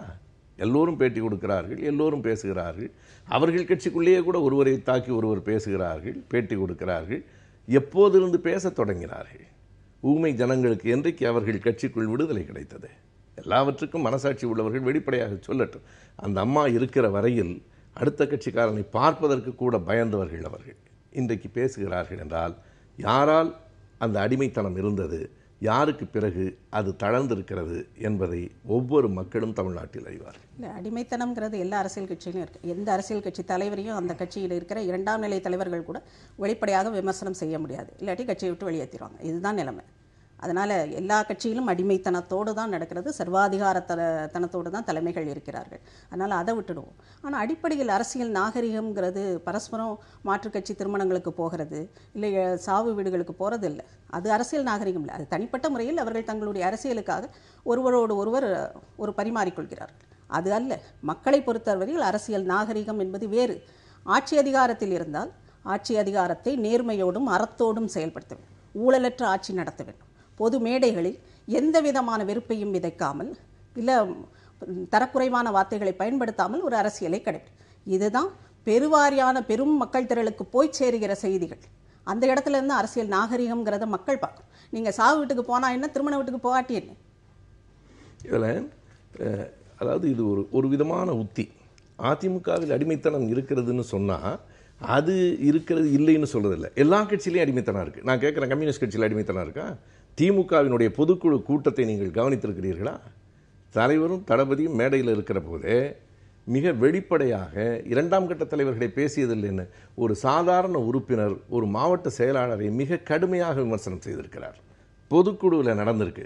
எல்லோரும் பேட்டி கொடுக்கிறார்கள், எல்லோரும் பேசுகிறார்கள். அவர்கள் கட்சிக்குள்ளேயே கூட ஒருவரை தாக்கி ஒருவர் பேசுகிறார்கள், பேட்டி கொடுக்கிறார்கள். எப்போதிருந்து பேசத் தொடங்கினார்கள்? ஊமை ஜனங்களுக்கு என்றைக்கு அவர்கள் கட்சிக்குள் விடுதலை கிடைத்தது? எல்லாவற்றுக்கும் மனசாட்சி உள்ளவர்கள் வெளிப்படையாக சொல்லட்டும். அந்த அம்மா இருக்கிற வரையில் அடுத்த கட்சிக்காரனை பார்ப்பதற்கு கூட பயந்தவர்கள் அவர்கள். இன்றைக்கு பேசுகிறார்கள் என்றால் யாரால் அந்த அடிமைத்தனம் இருந்தது, யாருக்கு பிறகு அது தளர்ந்திருக்கிறது என்பதை ஒவ்வொரு மக்களும் தமிழ்நாட்டில் அறிவார்கள். இல்லை, அடிமைத்தனம்ங்கிறது எல்லா அரசியல் கட்சியிலும் இருக்குது. எந்த அரசியல் கட்சி தலைவரையும் அந்த கட்சியில் இருக்கிற 2ஆம் நிலை தலைவர்கள் கூட வெளிப்படையாக விமர்சனம் செய்ய முடியாது, இல்லாட்டி கட்சியை விட்டு வெளியேற்றிடுவாங்க. இதுதான் நிலைமை. அதனால் எல்லா கட்சியிலும் அடிமைத்தனத்தோடு தான் நடக்கிறது, சர்வாதிகாரத்தனத்தோடு தான் தலைமைகள் இருக்கிறார்கள். அதனால் அதை விட்டுடுவோம். ஆனால் அடிப்படையில் அரசியல் நாகரிகம்ங்கிறது பரஸ்பரம் மாற்றுக் கட்சி திருமணங்களுக்கு போகிறது, இல்லை சாவு வீடுகளுக்கு போகிறது இல்லை. அது அரசியல் நாகரிகம் இல்லை. அது தனிப்பட்ட முறையில் அவர்கள் தங்களுடைய அரசியலுக்காக ஒருவரோடு ஒருவர் ஒரு பரிமாறிக்கொள்கிறார்கள். அது அல்ல. மக்களை பொறுத்தவரையில் அரசியல் நாகரிகம் என்பது வேறு. ஆட்சி அதிகாரத்தில் இருந்தால் ஆட்சி அதிகாரத்தை நேர்மையோடும் அறத்தோடும் செயல்படுத்த வேண்டும். ஊழலற்ற ஆட்சி நடத்த வேண்டும். பொது மேடைகளில் எந்த விதமான வெறுப்பையும் விதைக்காமல், இல்லை தரக்குறைவான வார்த்தைகளை பயன்படுத்தாமல் ஒரு அரசியலை கடைபிடிக்கும். இதுதான் பெருவாரியான பெரும் மக்கள் திரளுக்கு போய் சேருகிற செய்திகள். அந்த இடத்துல இருந்து அரசியல் நாகரிகம்ங்கிறத மக்கள் பார்க்கணும். நீங்கள் சாவு வீட்டுக்கு போனால் என்ன, திருமண வீட்டுக்கு போகாட்டி என்ன? இதில் அதாவது இது ஒரு விதமான உத்தி. அதிமுகவில் அடிமைத்தனம் இருக்கிறதுன்னு சொன்னால் அது இருக்கிறது இல்லைன்னு சொல்றதில்லை. எல்லா கட்சியிலையும் அடிமைத்தனம் இருக்குது. நான் கேட்குறேன், கம்யூனிஸ்ட் கட்சியில் அடிமைத்தனம் இருக்கா? திமுகவினுடைய பொதுக்குழு கூட்டத்தை நீங்கள் கவனித்திருக்கிறீர்களா? தலைவரும் தளபதியும் மேடையில் இருக்கிற போதே மிக வெளிப்படையாக 2ஆம் கட்ட தலைவர்களை பேசியதில்லைன்னு ஒரு சாதாரண உறுப்பினர் ஒரு மாவட்ட செயலாளரை மிக கடுமையாக விமர்சனம் செய்திருக்கிறார். பொதுக்குழுவில் நடந்திருக்கு.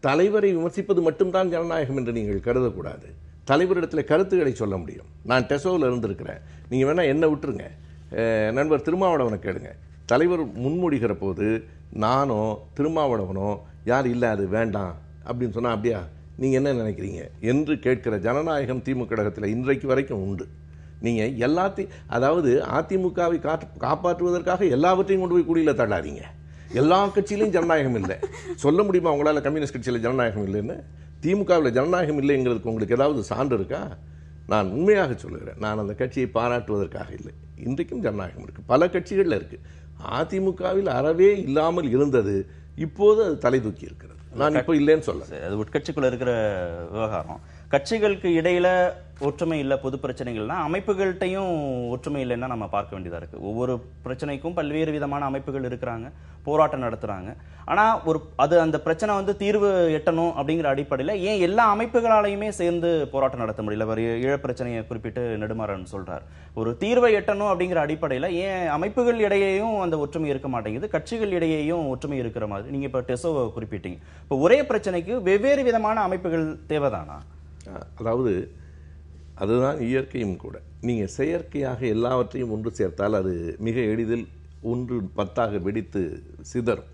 தலைவரை விமர்சிப்பது மட்டும்தான் ஜனநாயகம் என்று நீங்கள் கருதக்கூடாது. தலைவரிடத்தில் கருத்துக்களை சொல்ல முடியும். நான் டெசோவில் இருந்திருக்கிறேன். நீங்கள் வேணால் என்ன விட்டுருங்க, நண்பர் திருமாவளவனை கேளுங்க. தலைவர் முன்மொழிகிற போது நானோ திருமாவளவனோ யார் இல்லை அது வேண்டாம் அப்படின்னு சொன்னால் அப்படியா நீங்கள் என்ன நினைக்கிறீங்க என்று கேட்கிற ஜனநாயகம் திமுக கழகத்தில் இன்றைக்கு வரைக்கும் உண்டு. நீங்கள் எல்லாத்தையும், அதாவது அதிமுகவை காப்பாற்றுவதற்காக எல்லாவற்றையும் கொண்டு போய் குடியில் தள்ளாதீங்க. எல்லா கட்சியிலையும் ஜனநாயகம் இல்லை. சொல்ல முடியுமா உங்களால் கம்யூனிஸ்ட் கட்சியில் ஜனநாயகம் இல்லைன்னு? திமுகவில் ஜனநாயகம் இல்லைங்கிறதுக்கு உங்களுக்கு ஏதாவது சான்று இருக்கா? நான் உண்மையாக சொல்லுகிறேன். நான் அந்த கட்சியை பாராட்டுவதற்காக இல்லை. இன்றைக்கும் ஜனநாயகம் இருக்குது, பல கட்சிகளில் இருக்குது. அதிமுகவில் அறவே இல்லாமல் இருந்தது, இப்போது அது தலை தூக்கி இருக்கிறது. நான் இப்போ இல்லைன்னு சொல்ல. அது உட்கட்சிக்குள்ள இருக்கிற விவகாரம். கட்சிகளுக்கு இடையில ஒற்றுமை இல்லை, பொது பிரச்சனைகள்னா அமைப்புகள்கிட்டையும் ஒற்றுமை இல்லைன்னா நம்ம பார்க்க வேண்டியதாக இருக்குது. ஒவ்வொரு பிரச்சனைக்கும் பல்வேறு விதமான அமைப்புகள் இருக்கிறாங்க, போராட்டம் நடத்துகிறாங்க. ஆனால் அந்த பிரச்சனை தீர்வு எட்டணும் அப்படிங்கிற அடிப்படையில் ஏன் எல்லா அமைப்புகளாலையுமே சேர்ந்து போராட்டம் நடத்த முடியல? ஒரு ஈழப்பிரச்சனையை குறிப்பிட்டு நெடுமாறன் சொல்கிறார். ஒரு தீர்வை எட்டணும் அப்படிங்கிற அடிப்படையில் ஏன் அமைப்புகள் இடையேயும் அந்த ஒற்றுமை இருக்க மாட்டேங்குது, கட்சிகள் இடையேயும் ஒற்றுமை இருக்கிற மாதிரி? நீங்கள் இப்போ டெசோவை குறிப்பிட்டீங்க. இப்போ ஒரே பிரச்சனைக்கு வெவ்வேறு விதமான அமைப்புகள் தேவைதானா? அதாவது அதுதான் இயற்கையும் கூட. நீங்கள் செயற்கையாக எல்லாவற்றையும் ஒன்று சேர்த்தால் அது மிக எளிதில் 1 10 வெடித்து சிதறும்.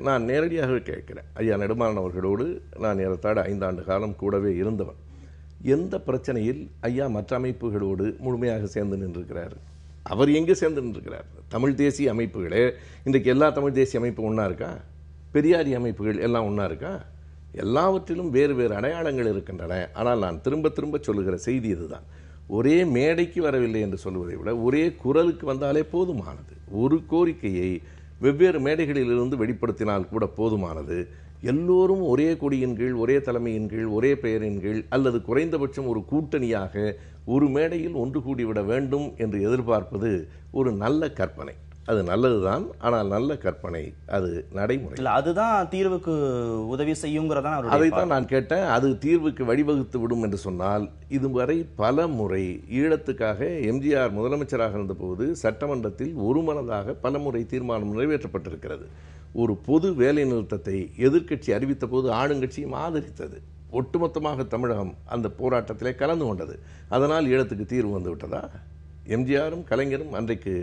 நான் நேரடியாக கேட்கிறேன். ஐயா நெடுமாறன் அவர்களோடு நான் ஏறத்தாழ 5 ஆண்டு காலம் கூடவே இருந்தவன். எந்த பிரச்சனையில் ஐயா மற்ற அமைப்புகளோடு முழுமையாக சேர்ந்து நின்றிருக்கிறார்? அவர் எங்கே சேர்ந்து நின்றிருக்கிறார்? தமிழ் தேசிய அமைப்புகளே இன்றைக்கு எல்லா தமிழ் தேசிய அமைப்பும் ஒன்றா இருக்கா? பெரியாரி அமைப்புகள் எல்லாம் ஒன்றா இருக்கா? எல்லாவற்றிலும் வேறு வேறு அடையாளங்கள் இருக்கின்றன. ஆனால் நான் திரும்ப திரும்ப சொல்லுகிற செய்தி இதுதான். ஒரே மேடைக்கு வரவில்லை என்று சொல்வதை விட ஒரே குரலுக்கு வந்தாலே போதுமானது. ஒரு கோரிக்கையை வெவ்வேறு மேடைகளிலிருந்து வெளிப்படுத்தினால் கூட போதுமானது. எல்லோரும் ஒரே கொடியின் கீழ், ஒரே தலைமையின் கீழ், ஒரே பெயரின் கீழ், அல்லது குறைந்தபட்சம் ஒரு கூட்டணியாக ஒரு மேடையில் ஒன்று கூடிவிட வேண்டும் என்று எதிர்பார்ப்பது ஒரு நல்ல கற்பனை. அது நல்லதுதான், ஆனால் நல்ல கற்பனை, அது நடைமுறை இல்லை. அதுதான் தீர்வுக்கு உதவி செய்யுங்கிறதா? அதைத்தான் நான் கேட்டேன். அது தீர்வுக்கு வழிவகுத்து விடும் என்று சொன்னால், இதுவரை பல முறை ஈழத்துக்காக எம்ஜிஆர் முதலமைச்சராக இருந்தபோது சட்டமன்றத்தில் ஒருமனதாக பல முறை தீர்மானம் நிறைவேற்றப்பட்டிருக்கிறது. ஒரு பொது வேலை நிறுத்தத்தை எதிர்க்கட்சி அறிவித்த போது ஆளுங்கட்சியும் ஆதரித்தது. ஒட்டுமொத்தமாக தமிழகம் அந்த போராட்டத்திலே கலந்து கொண்டது. அதனால் ஈழத்துக்கு தீர்வு வந்து விட்டதா? எம்ஜிஆரும் கலைஞரும் அன்றைக்கு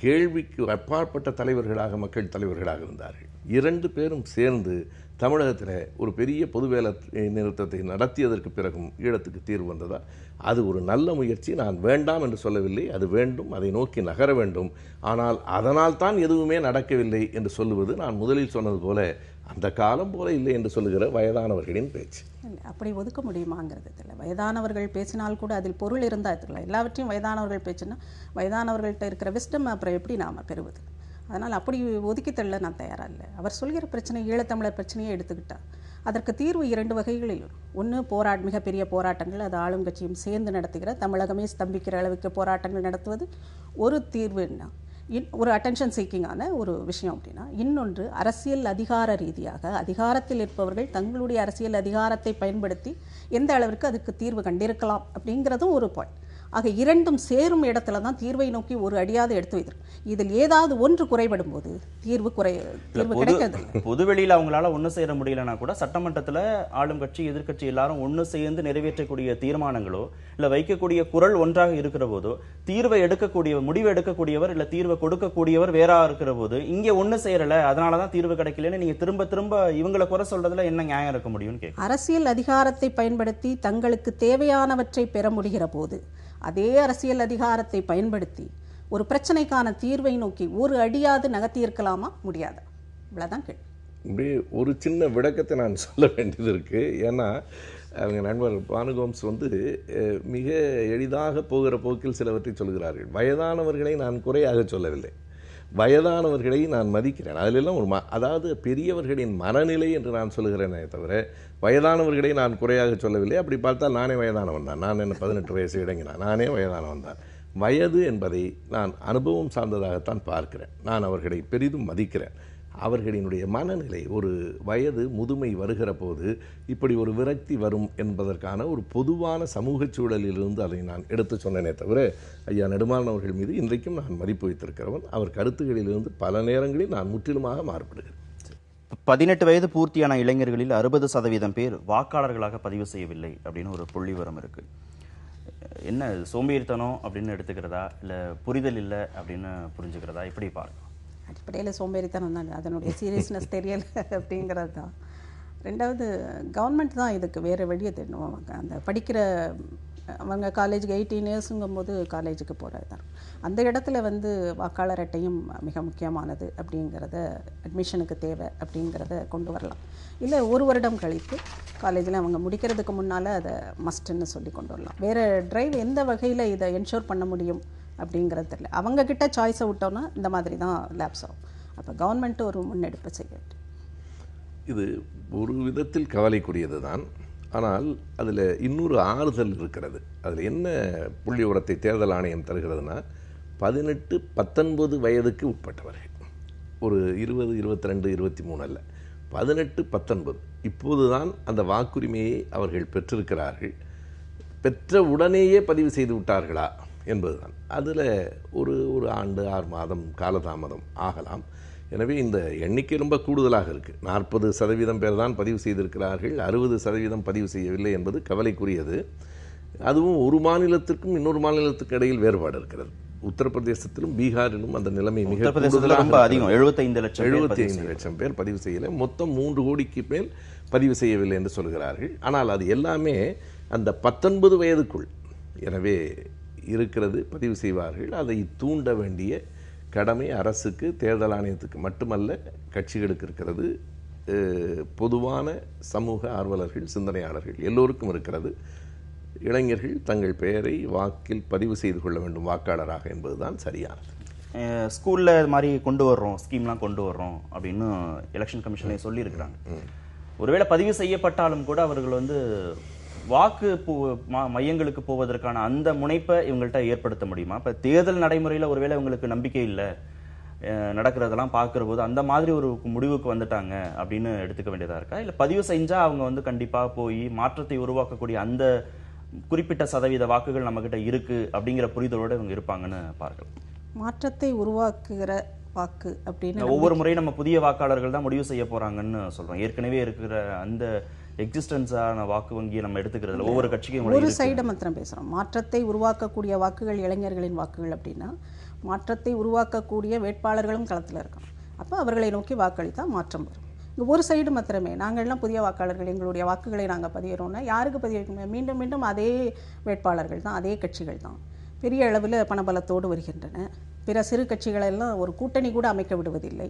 கேள்விக்கு அப்பாற்பட்ட தலைவர்களாக, மக்கள் தலைவர்களாக இருந்தார்கள். 2 பேரும் சேர்ந்து தமிழகத்தில் ஒரு பெரிய பொது வேலை நிறுத்தத்தை நடத்தியதற்கு பிறகும் ஈழத்துக்கு தீர்வு வந்ததா? அது ஒரு நல்ல முயற்சி. நான் வேண்டாம் என்று சொல்லவில்லை, அது வேண்டும், அதை நோக்கி நகர வேண்டும். ஆனால் அதனால் தான் எதுவுமே நடக்கவில்லை என்று சொல்லுவது, நான் முதலில் சொன்னது போல, அந்த காலம் போல இல்லை என்று சொல்லுகிற வயதானவர்களின் பேச்சு. இல்லை, அப்படி ஒதுக்க முடியுமாங்கிறது இல்லை. வயதானவர்கள் பேசினால் கூட அதில் பொருள் இருந்தால் எடுத்துக்கலாம். எல்லாவற்றையும் வயதானவர்கள் பேச்சுன்னா வயதானவர்கள்ட்ட இருக்கிற விஸ்டம் அப்புறம் எப்படி நாம் பெறுவது? அதனால் அப்படி ஒதுக்கி தள்ள நான் தயாராக இல்லை. அவர் சொல்கிற பிரச்சனை ஈழத்தமிழர் பிரச்சனையை எடுத்துக்கிட்டா அதற்கு தீர்வு 2 வகைகளில். ஒன்று மிகப்பெரிய போராட்டங்கள், அது ஆளும் கட்சியும் சேர்ந்து நடத்துகிற, தமிழகமே ஸ்தம்பிக்கிற அளவுக்கு போராட்டங்கள் நடத்துவது ஒரு தீர்வுன்னா, ஒரு அட்டென்ஷன் சீக்கிங்கான ஒரு விஷயம் அப்படின்னா. இன்னொன்று அரசியல் அதிகார ரீதியாக அதிகாரத்தில் இருப்பவர்கள் தங்களுடைய அரசியல் அதிகாரத்தை பயன்படுத்தி எந்த அளவிற்கு அதுக்கு தீர்வு கண்டிருக்கலாம் அப்படிங்கிறதும் ஒரு பாயிண்ட். ஆக 2ம் சேரும் இடத்துல தான் தீர்வை நோக்கி ஒரு அடியாவது எடுத்து வைக்கிறோம். இதில் ஏதாவது ஒன்று குறைபடும் போது தீர்வு கிடைக்காது. பொதுவெளியில் அவங்களால ஒன்று சேர முடியலன்னா கூட சட்டமன்றத்தில் ஆளும் கட்சி எதிர்கட்சி எல்லாரும் ஒன்று சேர்ந்து நிறைவேற்றக்கூடிய தீர்மானங்களோ இல்லை வைக்கக்கூடிய குரல் ஒன்றாக இருக்கிற போதோ, தீர்வை எடுக்கக்கூடியவர், முடிவு எடுக்கக்கூடியவர் இல்லை தீர்வை கொடுக்கக்கூடியவர் வேறா இருக்கிற போது இங்கே ஒன்று சேரல, அதனாலதான் தீர்வு கிடைக்கலன்னு நீங்க திரும்ப திரும்ப இவங்களை குறை சொல்றதுல என்ன நியாயம் இருக்க முடியும்னு கேட்க. அரசியல் அதிகாரத்தை பயன்படுத்தி தங்களுக்கு தேவையானவற்றை பெற முடிகிற போது அதே அரசியல் அதிகாரத்தை பயன்படுத்தி ஒரு பிரச்சனைக்கான தீர்வை நோக்கி ஒரு அடியாவது நகர்த்தி இருக்கலாமா, முடியாதா? இவ்வளவுதான் கேள்வி. இப்படி ஒரு சின்ன விளக்கத்தை நான் சொல்ல வேண்டியது இருக்கு. ஏன்னா அவங்க நண்பர் பானுகோம்ஸ் மிக எளிதாக போகிற போக்கில் சிலவற்றை சொல்கிறார்கள். வயதானவர்களை நான் குறையாக சொல்லவில்லை, வயதானவர்களை நான் மதிக்கிறேன். அதிலெல்லாம் அதாவது பெரியவர்களின் மனநிலை என்று நான் சொல்லுகிறேனே தவிர வயதானவர்களை நான் குறையாக சொல்லவில்லை. அப்படி பார்த்தால் நானே வயதானவன் தான். நான் என்ன 18 வயசு இடங்கினா நானே வயதானவன் தான். வயது என்பதை நான் அனுபவம் சார்ந்ததாகத்தான் பார்க்கிறேன். நான் அவர்களை பெரிதும் மதிக்கிறேன். அவர்களினுடைய மனநிலை, ஒரு வயது முதுமை வருகிற போது இப்படி ஒரு விரக்தி வரும் என்பதற்கான ஒரு பொதுவான சமூக சூழலிலிருந்து அதை நான் எடுத்து சொன்னேனே தவிர ஐயா நெடுமாறன் அவர்கள் மீது இன்றைக்கும் நான் மதிப்பு வைத்திருக்கிறவன். அவர் கருத்துகளிலிருந்து பல நேரங்களில் நான் முற்றிலுமாக மாறுபடுகிறேன். 18 வயது பூர்த்தியான இளைஞர்களில் 60% பேர் வாக்காளர்களாக பதிவு செய்யவில்லை அப்படின்னு ஒரு புள்ளிவிவரம் இருக்கு. என்ன சோம்பேறித்தனம் அப்படின்னு எடுத்துக்கிறதா இல்லை புரிதல் இல்லை அப்படின்னு புரிஞ்சுக்கிறதா, எப்படி பாருங்க? அடிப்படையில் சோம்பேறித்தனம் தான், அதனுடைய சீரியஸ்னஸ் தெரியலை அப்படிங்கிறது தான். ரெண்டாவது, கவர்மெண்ட் தான் இதுக்கு வேறு வழியை தேடணும். அந்த படிக்கிற அவங்க காலேஜுக்கு 18 இயர்ஸுங்கும் போது காலேஜுக்கு போகிறது தான். அந்த இடத்துல வாக்காளர் அட்டையும் மிக முக்கியமானது அப்படிங்கிறத, அட்மிஷனுக்கு தேவை அப்படிங்கிறத கொண்டு வரலாம். இல்லை ஒரு வருடம் கழித்து காலேஜில் அவங்க முடிக்கிறதுக்கு முன்னால் அதை மஸ்ட்டுன்னு சொல்லி கொண்டு வரலாம். வேறு டிரைவ் எந்த வகையில் இதை என்ஷோர் பண்ண முடியும் அப்படிங்கிறது தெரியல. அவங்கக்கிட்ட சாய்ஸை விட்டோன்னா இந்த மாதிரி தான் லேப்ஸ் ஆகும். அப்போ கவர்மெண்ட்டு ஒரு முன்னெடுப்பு செய்ய வேண்டும். இது ஒரு விதத்தில் கவலைக்குரியது தான். ஆனால் அதில் இன்னொரு ஆறுதல் இருக்கிறது. அதில் என்ன புள்ளி உரத்தை தேர்தல் ஆணையம் தருகிறதுனா, 18, 19 வயதுக்கு உட்பட்டவர்கள், ஒரு 20, 22, 23 அல்ல, 18, 19 இப்போதுதான் அந்த வாக்குரிமையை அவர்கள் பெற்றிருக்கிறார்கள். பெற்ற உடனேயே பதிவு செய்து விட்டார்களா என்பதுதான். அதில் ஒரு ஆண்டு 6 மாதம் காலதாமதம் ஆகலாம். எனவே இந்த எண்ணிக்கை ரொம்ப கூடுதலாக இருக்குது. 40% பேர் தான் பதிவு செய்திருக்கிறார்கள், 60% பதிவு செய்யவில்லை என்பது கவலைக்குரியது. அதுவும் ஒரு மாநிலத்திற்கும் இன்னொரு மாநிலத்துக்கு இடையில் வேறுபாடு இருக்கிறது. உத்தரப்பிரதேசத்திலும் பீகாரிலும் அந்த நிலைமை மிக கூடுதலாக அதிகம். 75 லட்சம் பேர் பதிவு செய்யலை. மொத்தம் 3 கோடிக்கு மேல் பதிவு செய்யவில்லை என்று சொல்கிறார்கள். ஆனால் அது எல்லாமே அந்த 19 வயதுக்குள் எனவே இருக்கிறது. பதிவு செய்வார்கள். அதை தூண்ட வேண்டிய கடமை அரசுக்கு, தேர்தல் ஆணையத்துக்கு மட்டுமல்ல, கட்சிகளுக்கு இருக்கிறது. பொதுவான சமூக ஆர்வலர்கள், சிந்தனையாளர்கள் எல்லோருக்கும் இருக்கிறது. இளைஞர்கள் தங்கள் பெயரை வாக்கில் பதிவு செய்து கொள்ள வேண்டும் வாக்காளராக என்பதுதான் சரியானது. ஸ்கூலில் இது மாதிரி கொண்டு வர்றோம், ஸ்கீம்லாம் கொண்டு வர்றோம் அப்படின்னு எலெக்ஷன் கமிஷனே சொல்லியிருக்கிறாங்க. ஒருவேளை பதிவு செய்யப்பட்டாலும் கூட அவர்கள் வாக்கு மையங்களுக்கு போவதற்கான அந்த முனைப்பை இவங்கள்ட்ட ஏற்படுத்த முடியுமா? இப்போ தேர்தல் நடைமுறையில் ஒருவேளை இவங்களுக்கு நம்பிக்கை இல்லை, நடக்கிறதெல்லாம் பார்க்குற போது அந்த மாதிரி ஒரு முடிவுக்கு வந்துட்டாங்க அப்படின்னு எடுத்துக்க வேண்டியதாக இருக்கா? இல்லை பதிவு செஞ்சால் அவங்க கண்டிப்பாக போய் மாற்றத்தை உருவாக்கக்கூடிய அந்த குறிப்பிட்ட சதவீத வாக்குகள் நம்மக்கிட்ட இருக்குது அப்படிங்கிற புரிதலோடு இவங்க இருப்பாங்கன்னு பார்க்கலாம். மாற்றத்தை உருவாக்குகிற வாக்கு அப்படின்னு ஒவ்வொரு முறையும் நம்ம புதிய வாக்காளர்கள் தான் முடிவு செய்ய போகிறாங்கன்னு சொல்கிறோம். ஏற்கனவே இருக்கிற அந்த எக்ஸிஸ்டன்ஸான வாக்கு வங்கியை நம்ம எடுத்துக்கிறதுல ஒவ்வொரு கட்சிக்கும் ஒரு சைடை மாத்திரம் பேசுகிறோம். மாற்றத்தை உருவாக்கக்கூடிய வாக்குகள் இளைஞர்களின் வாக்குகள் அப்படின்னா மாற்றத்தை உருவாக்கக்கூடிய வேட்பாளர்களும் களத்தில் இருக்காங்க. அப்போ அவர்களை நோக்கி வாக்களித்தால் மாற்றம் வரும். இங்கே ஒரு சைடு மாத்திரமே நாங்கள்லாம் புதிய வாக்காளர்கள், எங்களுடைய வாக்குகளை நாங்கள் பதிகிறோம்னா யாருக்கு பதிவு? மீண்டும் மீண்டும் அதே வேட்பாளர்கள் தான், அதே கட்சிகள் தான் பெரிய அளவில் பணபலத்தோடு வருகின்றன. பிற சிறு கட்சிகளெல்லாம் ஒரு கூட்டணி கூட அமைக்க விடுவதில்லை.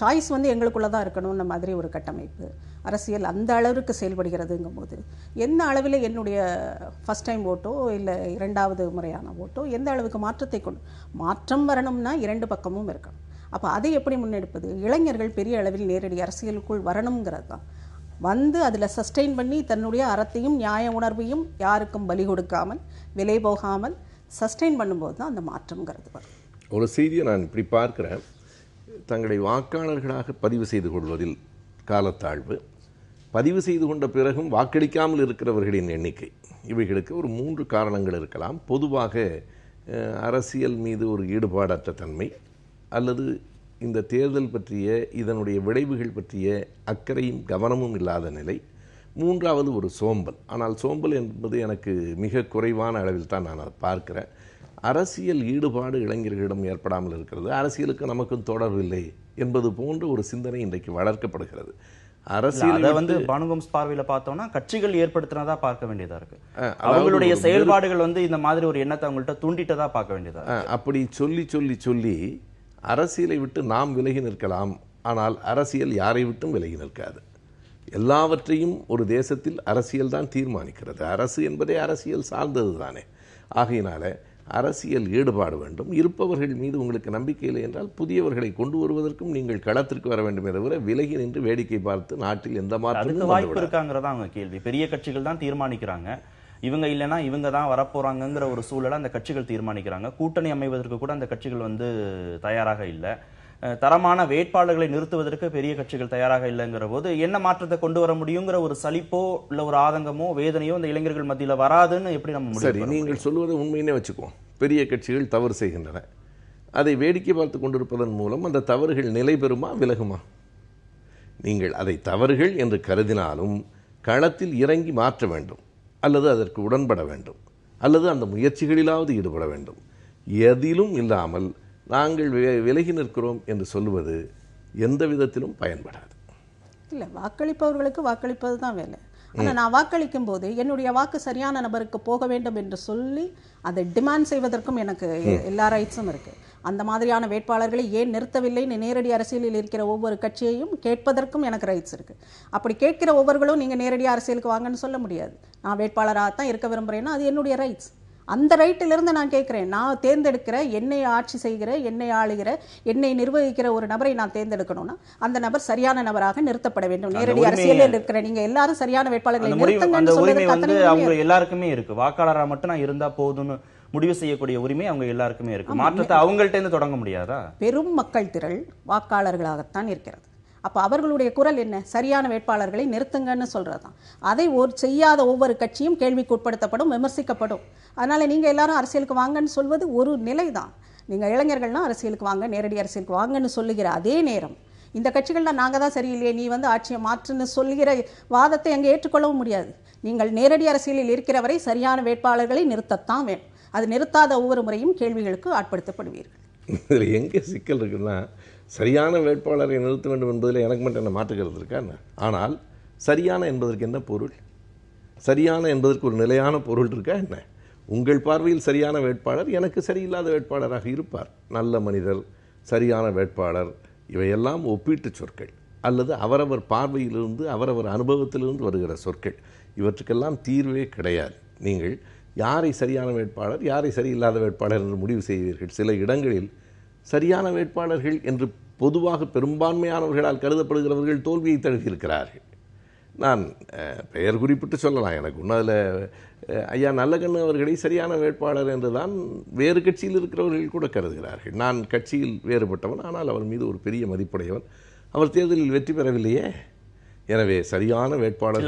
சாய்ஸ் வந்து எங்களுக்குள்ளே தான் இருக்கணும்னு மாதிரி ஒரு கட்டமைப்பு. அரசியல் அந்த அளவுக்கு செயல்படுகிறதுங்கும் போது எந்த அளவில் என்னுடைய ஃபஸ்ட் டைம் ஓட்டோ இல்லை 2வது முறையான ஓட்டோ எந்த அளவுக்கு மாற்றம் வரணும்னா 2 பக்கமும் இருக்கணும். அப்போ அதை எப்படி முன்னெடுப்பது? இளைஞர்கள் பெரிய அளவில் நேரடி அரசியலுக்குள் வரணுங்கிறது தான். வந்து அதில் சஸ்டெயின் பண்ணி தன்னுடைய அறத்தையும் நியாய உணர்வையும் யாருக்கும் பலி கொடுக்காமல் விலை போகாமல் சஸ்டெயின் பண்ணும்போது தான் அந்த மாற்றம்ங்கிறது வரும். ஒரு செய்தியை நான் இப்படி பார்க்கிறேன். தங்களை வாக்காளர்களாக பதிவு செய்து கொள்வதில் காலத்தாழ்வு, பதிவு செய்து கொண்ட பிறகும் வாக்களிக்காமல் இருக்கிறவர்களின் எண்ணிக்கை, இவைகளுக்கு ஒரு 3 காரணங்கள் இருக்கலாம். பொதுவாக அரசியல் மீது ஒரு ஈடுபாடற்ற தன்மை, அல்லது இந்த தேர்தல் பற்றிய இதனுடைய விளைவுகள் பற்றிய அக்கறையும் கவனமும் இல்லாத நிலை, 3வது ஒரு சோம்பல். ஆனால் சோம்பல் என்பது எனக்கு மிக குறைவான அளவில் தான் நான் அதை பார்க்கிறேன். அரசியல் ஈடுபாடு இளைஞர்களிடம் ஏற்படாமல் இருக்கிறது. அரசியலுக்கு நமக்கும் தொடர்பில்லை என்பது போன்ற ஒரு சிந்தனை இன்றைக்கு வளர்க்கப்படுகிறது. அரசியல் வந்து பானுகோம்ஸ் பார்வையில பார்த்தோம்னா கட்சிகள் ஏற்படுத்தினதா பார்க்க வேண்டியதா இருக்கு. அவங்களுடைய செயல்பாடுகள் வந்து இந்த மாதிரி ஒரு எண்ணத்தை அவங்கள்ட்ட தூண்டிட்டதா பார்க்க வேண்டியதா. அப்படி சொல்லி சொல்லி சொல்லி அரசியலை விட்டு நாம் விலகி நிற்கலாம், ஆனால் அரசியல் யாரை விட்டும் விலகி நிற்காது. எல்லாவற்றையும் ஒரு தேசத்தில் அரசியல் தான் தீர்மானிக்கிறது. அரசு என்பதே அரசியல் சார்ந்தது தானே. ஆகையினால அரசியல் ஈடுபாடு வேண்டும். இருப்பவர்கள் மீது உங்களுக்கு நம்பிக்கை இல்லை என்றால் புதியவர்களை கொண்டு வருவதற்கும் நீங்கள் களத்திற்கு வர வேண்டுமே தவிர விலகி நின்று வேடிக்கை பார்த்து நாட்டில் எந்த மாற்றமும் வாய்ப்பு இருக்காங்கிறதா அவங்க கேள்வி. பெரிய கட்சிகள் தான் தீர்மானிக்கிறாங்க, இவங்க இல்லைன்னா இவங்க தான் வரப்போறாங்கிற ஒரு சூழலை அந்த கட்சிகள் தீர்மானிக்கிறாங்க. கூட்டணி அமைவதற்கு கூட அந்த கட்சிகள் வந்து தயாராக இல்லை. தரமான வேட்பாளர்களை நிறுத்துவதற்கு பெரிய கட்சிகள் தயாராக இல்லைங்கிற போது என்ன மாற்றத்தை கொண்டு வர முடியுங்கிற ஒரு சலிப்போ இல்ல ஒரு ஆதங்கமோ வேதனையோ இந்த இளைஞர்கள் மத்தியில வராதுன்னு எப்படி நம்ம சரி, நீங்கள் சொல்வதை உண்மையினே வச்சுக்குவோம். பெரிய கட்சிகள் தவறு செய்கின்றன, அதை வேடிக்கை பார்த்து கொண்டிருப்பதன் மூலம் அந்த தவறுகள் நிலை பெறுமா விலகுமா? நீங்கள் அதை தவறுகள் என்று கருதினாலும் களத்தில் இறங்கி மாற்ற வேண்டும், அல்லது அதற்கு உடன்பட வேண்டும், அல்லது அந்த முயற்சிகளிலாவது ஈடுபட வேண்டும். எதிலும் இல்லாமல் நாங்கள் விலகி நிற்கிறோம் என்று சொல்லுவது எந்த விதத்திலும் பயன்படாது. இல்லை, வாக்களிப்பவர்களுக்கு வாக்களிப்பது தான் வேலை. ஆனால் நான் வாக்களிக்கும் போது என்னுடைய வாக்கு சரியான நபருக்கு போக வேண்டும் என்று சொல்லி அதை டிமாண்ட் செய்வதற்கும் எனக்கு எல்லா ரைட்ஸும் இருக்குது. அந்த மாதிரியான வேட்பாளர்களை ஏன் நிறுத்தவில்லைன்னு நேரடி அரசியலில் இருக்கிற ஒவ்வொரு கட்சியையும் கேட்பதற்கும் எனக்கு ரைட்ஸ் இருக்குது. அப்படி கேட்கிற ஒவ்வொருவர்களும் நீங்கள் நேரடி அரசியலுக்கு வாங்கன்னு சொல்ல முடியாது. நான் வேட்பாளராக தான் இருக்க விரும்புகிறேன்னா அது என்னுடைய ரைட்ஸ். அந்த ரைட்டிலிருந்து நான் கேட்குறேன். நான் தேர்ந்தெடுக்கிற, என்னை ஆட்சி செய்கிற, என்னை ஆளுகிற, என்னை நிர்வகிக்கிற ஒரு நபரை நான் தேர்ந்தெடுக்கணும்னா அந்த நபர் சரியான நபராக நிறுத்தப்பட வேண்டும். நேரடி அரசியலில் இருக்கிற நீங்க எல்லாரும் சரியான வேட்பாளர்களை நிறுத்துங்கன்னு சொல்றது அவங்க எல்லாருக்குமே இருக்கு. வாக்காளராக மட்டும் நான் இருந்தா போதும்னு முடிவு செய்யக்கூடிய உரிமை அவங்க எல்லாருக்குமே இருக்கு. மாற்றத்தை அவங்கள்ட்ட இருந்து தொடங்க முடியாதா? பெரும் மக்கள் திரள் வாக்காளர்களாகத்தான் இருக்கிறது. அப்போ அவர்களுடைய குரல் என்ன? சரியான வேட்பாளர்களை நிறுத்துங்கன்னு சொல்றதுதான். அதை செய்யாத ஒவ்வொரு கட்சியும் கேள்விக்கு உட்படுத்தப்படும், விமர்சிக்கப்படும். அதனால நீங்க எல்லாரும் அரசியலுக்கு வாங்கன்னு சொல்வது ஒரு நிலை தான். நீங்க இளைஞர்கள்லாம் அரசியலுக்கு வாங்க, நேரடி அரசியலுக்கு வாங்கன்னு சொல்லுகிற அதே நேரம் இந்த கட்சிகள்லாம் நாங்கள் தான் சரியில்லையே, நீ வந்து ஆட்சியை மாற்றுன்னு சொல்லுகிற வாதத்தை அங்கே ஏற்றுக்கொள்ளவும் முடியாது. நீங்கள் நேரடி அரசியலில் இருக்கிறவரை சரியான வேட்பாளர்களை நிறுத்தத்தான் வேணும். அது நிறுத்தாத ஒவ்வொரு முறையும் கேள்விகளுக்கு ஆட்படுத்தப்படுவீர்கள். இதில் எங்கே சிக்கல் இருக்குன்னா, சரியான வேட்பாளரை நிறுத்த வேண்டும் என்பதில் எனக்கு மட்டும் என்ன மாற்றுக்கிறது இருக்கா? ஆனால் சரியான என்பதற்கு என்ன பொருள்? சரியான என்பதற்கு ஒரு நிலையான பொருள் இருக்கா என்ன? உங்கள் பார்வையில் சரியான வேட்பாளர் எனக்கு சரியில்லாத வேட்பாளராக இருப்பார். நல்ல மனிதர், சரியான வேட்பாளர், இவையெல்லாம் ஒப்பீட்டு சொற்கள், அல்லது அவரவர் பார்வையிலிருந்து அவரவர் அனுபவத்திலிருந்து வருகிற சொற்கள். இவற்றுக்கெல்லாம் தீர்வே கிடையாது. நீங்கள் யாரை சரியான வேட்பாளர், யாரை சரியில்லாத வேட்பாளர் என்று முடிவு செய்வீர்கள். சில இடங்களில் சரியான வேட்பாளர்கள் என்று பொதுவாக பெரும்பான்மையானவர்களால் கருதப்படுகிறவர்கள் தோல்வியை தழுவியிருக்கிறார்கள். நான் பெயர் குறிப்பிட்டு சொல்லலாம். எனக்கு ஒன்றும் அதில் ஐயா நல்லகண்ணு அவர்களை சரியான வேட்பாளர் என்று தான் வேறு கட்சியில் இருக்கிறவர்கள் கூட கருதுகிறார்கள். நான் கட்சியில் வேறுபட்டவன், ஆனால் அவர் மீது ஒரு பெரிய மதிப்புடையவன். அவர் தேர்தலில் வெற்றி பெறவில்லையே. எனவே சரியான வேட்பாளர்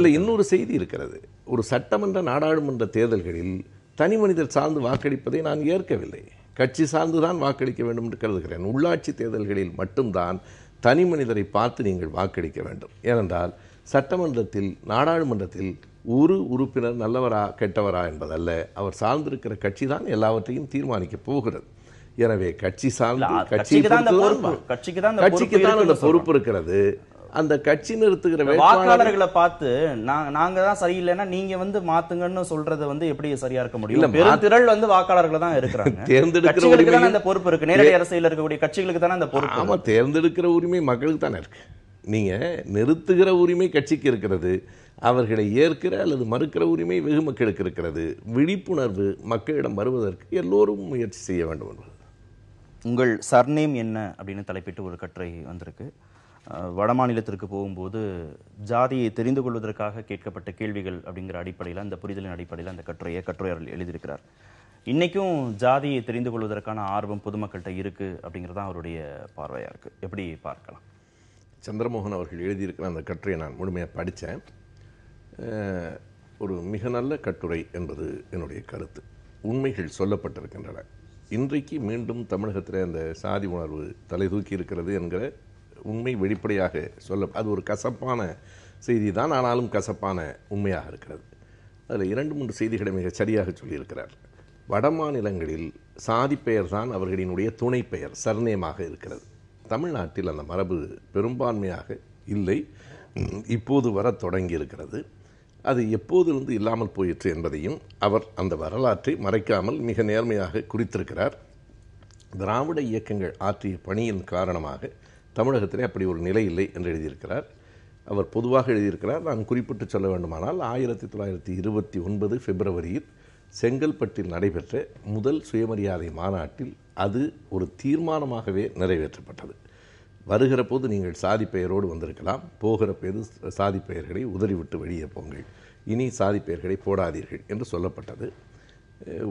இல்லை. இன்னொரு செய்தி இருக்கிறது. ஒரு சட்டமன்ற நாடாளுமன்ற தேர்தல்களில் தனி மனிதர் சார்ந்து வாக்களிப்பதை நான் ஏற்கவில்லை. கட்சி சார்ந்துதான் வாக்களிக்க வேண்டும் என்று கருதுகிறேன். உள்ளாட்சி தேர்தல்களில் மட்டும்தான் தனி மனிதரை பார்த்து நீங்கள் வாக்களிக்க வேண்டும். ஏனென்றால் சட்டமன்றத்தில், நாடாளுமன்றத்தில் ஒரு உறுப்பினர் நல்லவரா கெட்டவரா என்பதல்ல, அவர் சார்ந்திருக்கிற கட்சி தான் எல்லாவற்றையும் தீர்மானிக்க போகிறது. எனவே கட்சி சார்ந்து கட்சிக்கு தான் அந்த பொறுப்பு இருக்கிறது. அந்த கட்சி நிறுத்துகிற வாக்காளர்களை பார்த்து நாங்க தான் சரியில்லைன்னா நீங்க வந்து மாத்துங்கன்னு சொல்றது எப்படி சரியா இருக்க முடியும்? பெருந்திரள் வாக்காளர்கள் தான் இருக்கிறாங்க. தேர்ந்தெடுக்கிறவங்களுக்கு தானே அந்த பொறுப்பு இருக்கு. நேரடி அரசியல் இருக்கக்கூடிய கட்சிகளுக்கு தானே அந்த பொறுப்பு. ஆமா, தேர்ந்தெடுக்கிற உரிமை மக்களுக்கு தானே இருக்கு. நீங்க நிறுத்துகிற உரிமை கட்சிக்கு இருக்கிறது, அவர்களை ஏற்கிற அல்லது மறுக்கிற உரிமை வெகு மக்களுக்கு இருக்கிறது. விழிப்புணர்வு மக்களிடம் வருவதற்கு எல்லோரும் முயற்சி செய்ய வேண்டும் என்பது. உங்கள் சர்நேம் என்ன அப்படின்னு தலைப்பிட்டு ஒரு கட்டுரை வந்திருக்கு. வடமாநிலத்திற்கு போகும்போது ஜாதியை தெரிந்து கொள்வதற்காக கேட்கப்பட்ட கேள்விகள் அப்படிங்கிற அடிப்படையில், அந்த புரிதலின் அடிப்படையில் அந்த கட்டுரையாளர் எழுதியிருக்கிறார். இன்னைக்கும் ஜாதியை தெரிந்து கொள்வதற்கான ஆர்வம் பொதுமக்கள்கிட்ட இருக்கு அப்படிங்கிறது தான் அவருடைய பார்வையா இருக்கு. எப்படி பார்க்கலாம்? சந்திரமோகன் அவர்கள் எழுதியிருக்கிற அந்த கட்டுரையை நான் முழுமையாக படித்தேன். ஒரு மிக நல்ல கட்டுரை என்பது என்னுடைய கருத்து. உண்மைகள் சொல்லப்பட்டிருக்கின்றன. இன்றைக்கு மீண்டும் தமிழகத்தில் அந்த சாதி உணர்வு தலை தூக்கி இருக்கிறது என்கிற உண்மை வெளிப்படையாக அது ஒரு கசப்பான செய்தி தான், ஆனாலும் கசப்பான உண்மையாக இருக்கிறது. அதில் 2-3 செய்திகளை மிக சரியாக சொல்லியிருக்கிறார். வட மாநிலங்களில் சாதி பெயர் தான் அவர்களினுடைய துணை பெயர், சர்நேமாக இருக்கிறது. தமிழ்நாட்டில் அந்த மரபு பெரும்பான்மையாக இல்லை, இப்போது வர தொடங்கி இருக்கிறது. அது எப்போதிலிருந்து இல்லாமல் போயிற்று என்பதையும் அவர் அந்த வரலாற்றை மறைக்காமல் மிக நேர்மையாக குறித்திருக்கிறார். திராவிட இயக்கங்கள் ஆற்றிய பணியின் காரணமாக தமிழகத்திலே அப்படி ஒரு நிலை இல்லை என்று எழுதியிருக்கிறார். அவர் பொதுவாக எழுதியிருக்கிறார். நான் குறிப்பிட்டு சொல்ல வேண்டுமானால் 1929 பிப்ரவரியில் செங்கல்பட்டில் நடைபெற்ற முதல் சுயமரியாதை மாநாட்டில் அது ஒரு தீர்மானமாகவே நிறைவேற்றப்பட்டது. வருகிற போது நீங்கள் சாதி பெயரோடு வந்திருக்கலாம், போகிற போது சாதி பெயர்களை உதறிவிட்டு வெளியே போங்கள், இனி சாதி பெயர்களை போடாதீர்கள் என்று சொல்லப்பட்டது.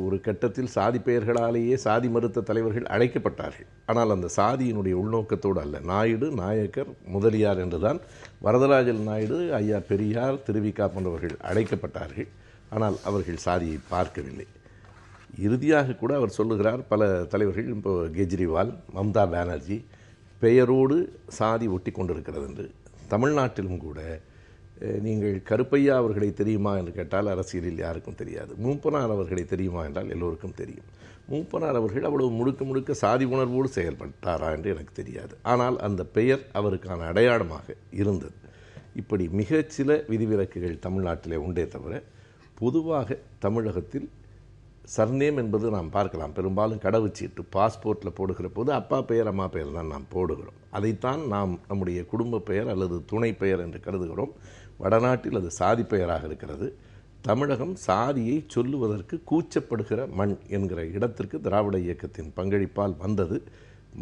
ஒரு கட்டத்தில் சாதி பெயர்களாலேயே சாதி மறுத்த தலைவர்கள் அழைக்கப்பட்டார்கள். ஆனால் அந்த சாதியினுடைய உள்நோக்கத்தோடு அல்ல. நாயுடு, நாயக்கர், முதலியார் என்றுதான் வரதராஜன் நாயுடு, ஐயா பெரியார், திருவிக்கா போன்றவர்கள் அழைக்கப்பட்டார்கள். ஆனால் அவர்கள் சாதியை பார்க்கவில்லை. இறுதியாக கூட அவர் சொல்லுகிறார், பல தலைவர்கள், இப்போ கெஜ்ரிவால், மம்தா பானர்ஜி பெயரோடு சாதி ஒட்டி கொண்டிருக்கிறது என்று. தமிழ்நாட்டிலும் கூட நீங்கள் கருப்பையா அவர்களை தெரியுமா என்று கேட்டால் அரசியலில் யாருக்கும் தெரியாது. மூப்பனார் அவர்களை தெரியுமா என்றால் எல்லோருக்கும் தெரியும். மூப்பனார் அவர்கள் அவ்வளவு முழுக்க முழுக்க சாதி உணர்வோடு செயல்பட்டாரா என்று எனக்கு தெரியாது. ஆனால் அந்த பெயர் அவருக்கான அடையாளமாக இருந்தது. இப்படி மிகச் சில விதிவிலக்குகள் தமிழ்நாட்டிலே உண்டே தவிர பொதுவாக தமிழகத்தில் சர்நேம் என்பது நாம் பார்க்கலாம். பெரும்பாலும் கடவுச்சீட்டு பாஸ்போர்ட்டில் போடுகிற போது அப்பா பெயர் அம்மா பெயர் தான் நாம் போடுகிறோம். அதைத்தான் நாம் நம்முடைய குடும்ப பெயர் அல்லது துணை பெயர் என்று கருதுகிறோம். வடநாட்டில் அது சாதி பெயராக இருக்கிறது. தமிழகம் சாதியை சொல்லுவதற்கு கூச்சப்படுகிற மண் என்கிற இடத்திற்கு திராவிட இயக்கத்தின் பங்களிப்பால் வந்தது.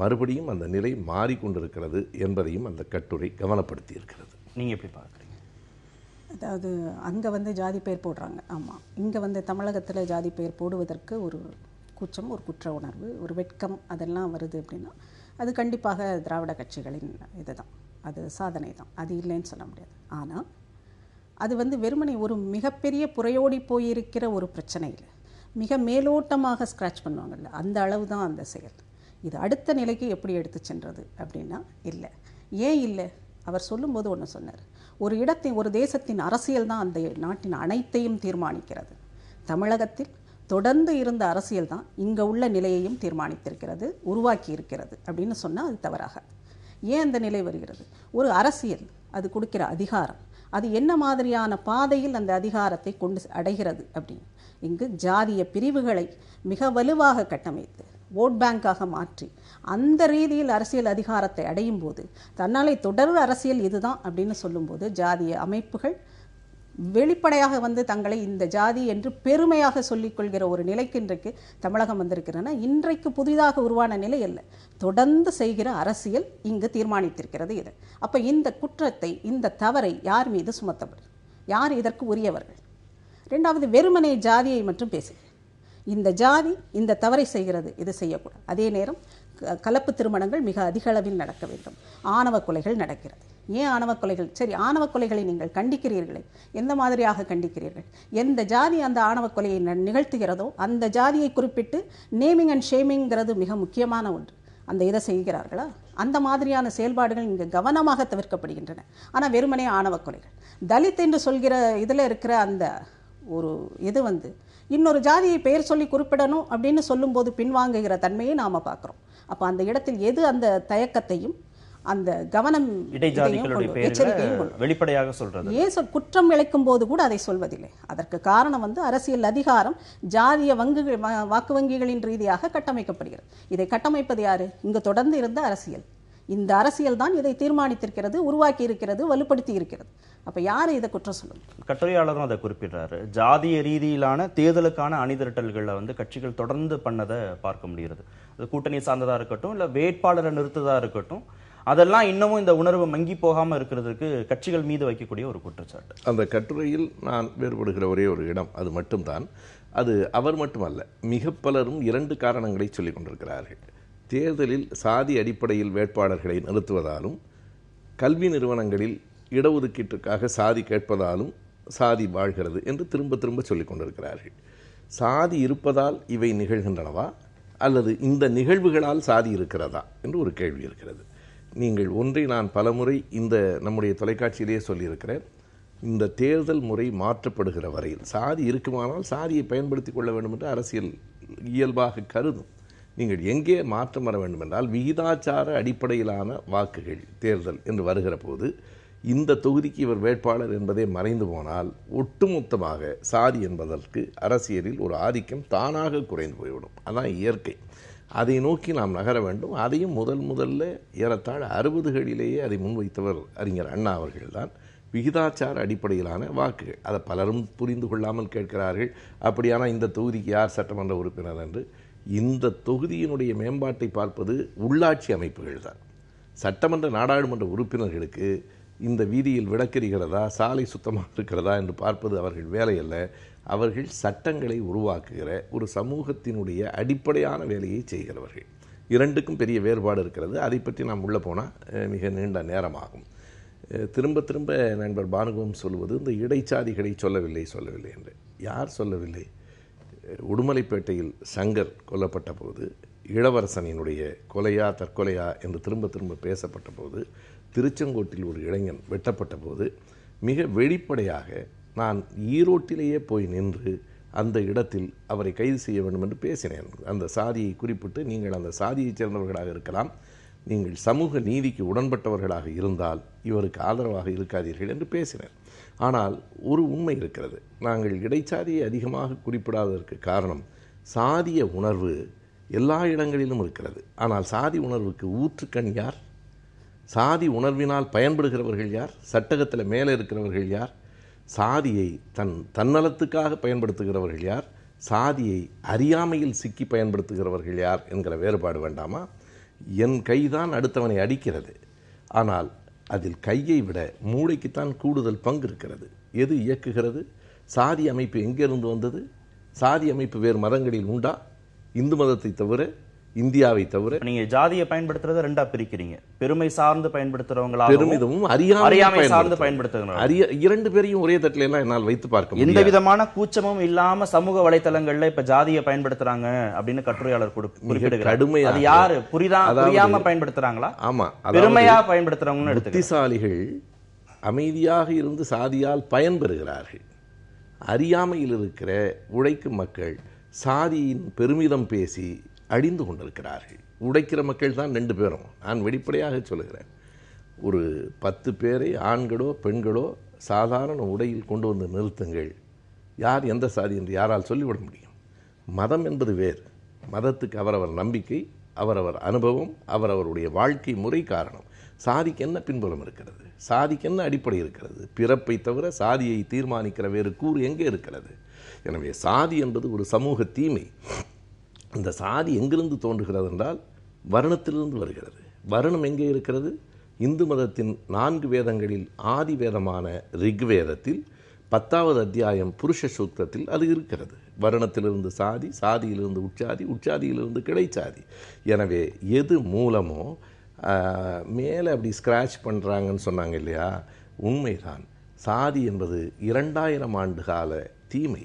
மறுபடியும் அந்த நிலை மாறிக்கொண்டிருக்கிறது என்பதையும் அந்த கட்டுரை கவனப்படுத்தி இருக்கிறது. நீங்கள் எப்படி பார்க்குறீங்க? அதாவது அங்கே ஜாதி பெயர் போடுறாங்க. ஆமாம், இங்கே தமிழகத்தில் ஜாதி பெயர் போடுவதற்கு ஒரு கூச்சம், ஒரு குற்ற உணர்வு, ஒரு வெட்கம் அதெல்லாம் வருது அப்படின்னா அது கண்டிப்பாக திராவிட கட்சிகளின் இதுதான், அது சாதனை தான், அது இல்லைன்னு சொல்ல முடியாது. ஆனால் அது வெறுமனை ஒரு மிகப்பெரிய புறையோடி போயிருக்கிற ஒரு பிரச்சனையில் மிக மேலோட்டமாக ஸ்க்ராட்ச் பண்ணுவாங்கல்ல, அந்த அளவு தான் அந்த செயல். இது அடுத்த நிலைக்கு எப்படி எடுத்து சென்றது அப்படின்னா இல்லை. ஏன் இல்லை? அவர் சொல்லும்போது ஒன்று சொன்னார், ஒரு தேசத்தின் அரசியல் தான் அந்த நாட்டின் அனைத்தையும் தீர்மானிக்கிறது. தமிழகத்தில் தொடர்ந்து இருந்த அரசியல் தான் இங்கே உள்ள நிலையையும் தீர்மானித்திருக்கிறது, உருவாக்கி இருக்கிறது அப்படின்னு சொன்னால் அது தவறாக. ஏன் அந்த நிலை வருகிறது? ஒரு அரசியல் அது கொடுக்கிற அதிகாரம், அது என்ன மாதிரியான பாதையில் அந்த அதிகாரத்தை கொண்டு அடைகிறது அப்படின்னு. இங்கு ஜாதிய பிரிவுகளை மிக வலுவாக கட்டமைத்து ஓட் பேங்காக மாற்றி அந்த ரீதியில் அரசியல் அதிகாரத்தை அடையும் போது, தன்னாலே தொடர் அரசியல் இதுதான் அப்படின்னு சொல்லும்போது, ஜாதிய அமைப்புகள் வெளிப்படையாக தங்களை இந்த ஜாதி என்று பெருமையாக சொல்லிக்கொள்கிற ஒரு நிலைக்கு இன்றைக்கு தமிழகம் வந்திருக்கிறன்னா, இன்றைக்கு புதிதாக உருவான நிலை அல்ல, தொடர்ந்து செய்கிற அரசியல் இங்கு தீர்மானித்திருக்கிறது இது. அப்போ இந்த குற்றத்தை, இந்த தவறை யார் மீது சுமத்தப்படும்? யார் இதற்கு உரியவர்கள்? ரெண்டாவது, வெறுமனே ஜாதியை மட்டும் பேசுகிறேன். இந்த ஜாதி இந்த தவறை செய்கிறது, இது செய்யக்கூடாது. அதே நேரம் கலப்பு திருமணங்கள் மிக அதிக அளவில் நடக்க வேண்டும். ஆணவ கொலைகள் நடக்கிறது. ஏன் ஆணவ கொலைகள்? சரி, ஆணவ கொலைகளை நீங்கள் கண்டிக்கிறீர்களே, எந்த மாதிரியாக கண்டிக்கிறீர்கள்? எந்த ஜாதி அந்த ஆணவ கொலையை நிகழ்த்துகிறதோ அந்த ஜாதியை குறிப்பிட்டு நேமிங் அண்ட் ஷேமிங்கிறது மிக முக்கியமான ஒன்று. அந்த இதை செய்கிறார்களா? அந்த மாதிரியான செயல்பாடுகள் இங்கே கவனமாக தவிர்க்கப்படுகின்றன. ஆனால் வெறுமனே ஆணவ கொலைகள், தலித் என்று சொல்கிற இதில் இருக்கிற அந்த ஒரு இது இன்னொரு ஜாதியை பெயர் சொல்லி குறிப்பிடணும் அப்படின்னு சொல்லும்போது பின்வாங்குகிற தன்மையை நாம் பார்க்குறோம். அப்போ அந்த இடத்தில் எது அந்த தயக்கத்தையும் அந்த கவனம் இடைஜாதிகளுடைய பெயர்களை வெளிப்படையாக சொல்றது. ஏன் குற்றம் இழைக்கும் போது கூட அதை சொல்வதில்லை. அதற்கு காரணம் அரசியல் அதிகாரம் ஜாதிய வாக்கு வங்கிகளின் ரீதியாக கட்டமைக்கப்படுகிறது. இதை கட்டமைப்பது யாரு? இங்கு தொடர்ந்து இருந்த அரசியல். இந்த அரசியல் தான் இதை தீர்மானித்திருக்கிறது, உருவாக்கி இருக்கிறது, வலுப்படுத்தி இருக்கிறது. அப்ப யாரு இதை குற்றம் சொல்லணும்? கட்டுரையாளரும் அதை குறிப்பிடுறாரு. ஜாதிய ரீதியிலான தேர்தலுக்கான அணிதிரட்டல்களை கட்சிகள் தொடர்ந்து பண்ணதை பார்க்க முடிகிறது. அது கூட்டணி சார்ந்ததா இருக்கட்டும், இல்ல வேட்பாளரை நிறுத்ததா இருக்கட்டும், அதெல்லாம் இன்னமும் இந்த உணர்வு மங்கி போகாம இருக்கிறதுக்கு கட்சிகள் மீது வைக்கக்கூடிய ஒரு குற்றச்சாட்டு. அந்த கட்டுரையில் நான் வேறுபடுகிற ஒரே ஒரு இடம் அது மட்டும்தான். அது அவர் மட்டுமல்ல, மிக பலரும் 2 காரணங்களை சொல்லிக் கொண்டிருக்கிறார்கள். தேர்தலில் சாதி அடிப்படையில் வேட்பாளர்களை நிறுத்துவதாலும், கல்வி நிறுவனங்களில் இடஒதுக்கீட்டுக்காக சாதி கேட்பதாலும் சாதி வாழ்கிறது என்று திரும்ப திரும்ப சொல்லிக் கொண்டிருக்கிறார்கள். சாதி இருப்பதால் இவை நிகழ்கின்றனவா அல்லது இந்த நிகழ்வுகளால் சாதி இருக்கிறதா என்று ஒரு கேள்வி இருக்கிறது. நீங்கள் ஒன்றை நான் பலமுறை இந்த நம்முடைய தொலைக்காட்சியிலேயே சொல்லியிருக்கிறேன். இந்த தேர்தல் முறை மாற்றப்படுகிற வரையில் சாதி இருக்குமானால் சாதியை பயன்படுத்திக் கொள்ள வேண்டும் என்று அரசியல் இயல்பாக கருதும். நீங்கள் எங்கே மாற்றம் வர வேண்டும் என்றால் விகிதாச்சார அடிப்படையிலான வாக்குகள் தேர்தல் என்று வருகிற போது இந்த தொகுதிக்கு இவர் வேட்பாளர் என்பதே மறைந்து போனால் ஒட்டுமொத்தமாக சாதி என்பதற்கு அரசியலில் ஒரு ஆதிக்கம் தானாக குறைந்து போய்விடும். அதான் இயற்கை. அதை நோக்கி நாம் நகர வேண்டும். அதையும் முதல்ல ஏறத்தாழ 60களிலேயே அதை முன்வைத்தவர் அறிஞர் அண்ணா அவர்கள்தான். விகிதாச்சார அடிப்படையிலான வாக்குகள். அதை பலரும் புரிந்து கொள்ளாமல் கேட்கிறார்கள். அப்படியானால் இந்த தொகுதிக்கு யார் சட்டமன்ற உறுப்பினர் என்று. இந்த தொகுதியினுடைய மேம்பாட்டை பார்ப்பது உள்ளாட்சி அமைப்புகள் தான். சட்டமன்ற நாடாளுமன்ற உறுப்பினர்களுக்கு இந்த வீதியில் விளக்கெரிகிறதா, சாலை சுத்தமாக இருக்கிறதா என்று பார்ப்பது அவர்கள் வேலை அல்ல. அவர்கள் சட்டங்களை உருவாக்குகிற ஒரு சமூகத்தினுடைய அடிப்படையான வேலையை செய்கிறவர்கள். 2க்கும் பெரிய வேறுபாடு இருக்கிறது. அதை பற்றி நாம் உள்ளே போனால் மிக நீண்ட நேரமாகும். திரும்ப திரும்ப நண்பர் பானுகம் சொல்வது இந்த இடைச்சாதிகளை சொல்லவில்லை என்று. யார் சொல்லவில்லை? உடுமலைப்பேட்டையில் சங்கர் கொல்லப்பட்ட போது, இளவரசனினுடைய கொலையா தற்கொலையா என்று திரும்ப திரும்ப பேசப்பட்ட போது, திருச்செங்கோட்டில் ஒரு இளைஞன் வெட்டப்பட்ட போது மிக வெளிப்படையாக நான் ஈரோட்டிலேயே போய் நின்று அந்த இடத்தில் அவரை கைது செய்ய வேண்டும் என்று பேசினேன். அந்த சாதியை குறிப்பிட்டு, நீங்கள் அந்த சாதியைச் சேர்ந்தவர்களாக இருக்கலாம், நீங்கள் சமூக நீதிக்கு உடன்பட்டவர்களாக இருந்தால் இவருக்கு ஆதரவாக இருக்காதீர்கள் என்று பேசினேன். ஆனால் ஒரு உண்மை இருக்கிறது. நாங்கள் இடைச்சாதியை அதிகமாக குறிப்பிடாததற்கு காரணம், சாதிய உணர்வு எல்லா இடங்களிலும் இருக்கிறது. ஆனால் சாதி உணர்வுக்கு ஊற்றுக்கண் யார்? சாதி உணர்வினால் பயன்படுகிறவர்கள் யார்? சட்டகத்தில் மேலே இருக்கிறவர்கள் யார்? சாதியை தன்னலத்துக்காக பயன்படுத்துகிறவர்கள் யார்? சாதியை அறியாமையில் சிக்கி பயன்படுத்துகிறவர்கள் யார் என்கிற வேறுபாடு வேண்டாமா? என் கைதான் அடுத்தவனை அடிக்கிறது. ஆனால் அதில் கையை விட மூளைக்குத்தான் கூடுதல் பங்கு இருக்கிறது. எது இயக்குகிறது? சாதி அமைப்பு எங்கிருந்து வந்தது? சாதி அமைப்பு வேறு மதங்களில் உண்டா? இந்து மதத்தை தவிர, இந்தியாவை தவிர. நீங்க ஜாதியை பயன்படுத்துறத 2ஆ பிரிக்கிறீங்க. பெருமை சார்ந்து பயன்படுத்துறவங்களா, பெருமிதமும் அறியாமை சார்ந்து பயன்படுத்துறவங்க. 2 பேரையும் ஒரே தட்டில எல்லாம் என்னால் வைத்து பார்க்க முடியும். எந்த விதமான கூச்சமும் இல்லாம சமூக வலைத்தளங்கள்ல இப்ப ஜாதியை பயன்படுத்துறாங்க அப்படின்னு கட்டுரையாளர் குறிப்பிடுகிறார். அது யாரு? புரியாம பயன்படுத்துறாங்களா? ஆமா, பெருமையா பயன்படுத்துறவங்க. புத்திசாலிகள் அமைதியாக இருந்து சாதியால் பயன்பெறுகிறார்கள். அறியாமையில் இருக்கிற உழைக்கும் மக்கள் சாதியின் பெருமிதம் பேசி அழிந்து கொண்டிருக்கிறார்கள். உடைக்கிற மக்கள் தான் 2 பேரும். நான் வெளிப்படையாக சொல்லுகிறேன். ஒரு 10 பேரை ஆண்களோ பெண்களோ சாதாரண உடையில் கொண்டு வந்து நிறுத்துங்கள், யார் எந்த சாதி என்று யாரால் சொல்லிவிட முடியும்? மதம் என்பது வேறு. மதத்துக்கு அவரவர் நம்பிக்கை, அவரவர் அனுபவம், அவரவருடைய வாழ்க்கை முறை காரணம். சாதிக்கு என்ன பின்புலம் இருக்கிறது? சாதிக்கு என்ன அடிப்படை இருக்கிறது? பிறப்பை தவிர சாதியை தீர்மானிக்கிற வேறு கூறு எங்கே இருக்கிறது? எனவே சாதி என்பது ஒரு சமூக தீமை. இந்த சாதி எங்கிருந்து தோன்றுகிறது என்றால் வருணத்திலிருந்து வருகிறது. வருணம் எங்கே இருக்கிறது? இந்து மதத்தின் 4 வேதங்களில் ஆதி வேதமான ரிக்வேதத்தில் 10வது அத்தியாயம் புருஷ சூக்தத்தில் அது இருக்கிறது. வருணத்திலிருந்து சாதி, சாதியிலிருந்து உட்சாதி, உட்சாதியிலிருந்து கிடைச்சாதி. எனவே எது மூலமோ மேலே அப்படி ஸ்க்ராட்ச் பண்ணுறாங்கன்னு சொன்னாங்க இல்லையா, உண்மைதான். சாதி என்பது 2000 ஆண்டு கால தீமை.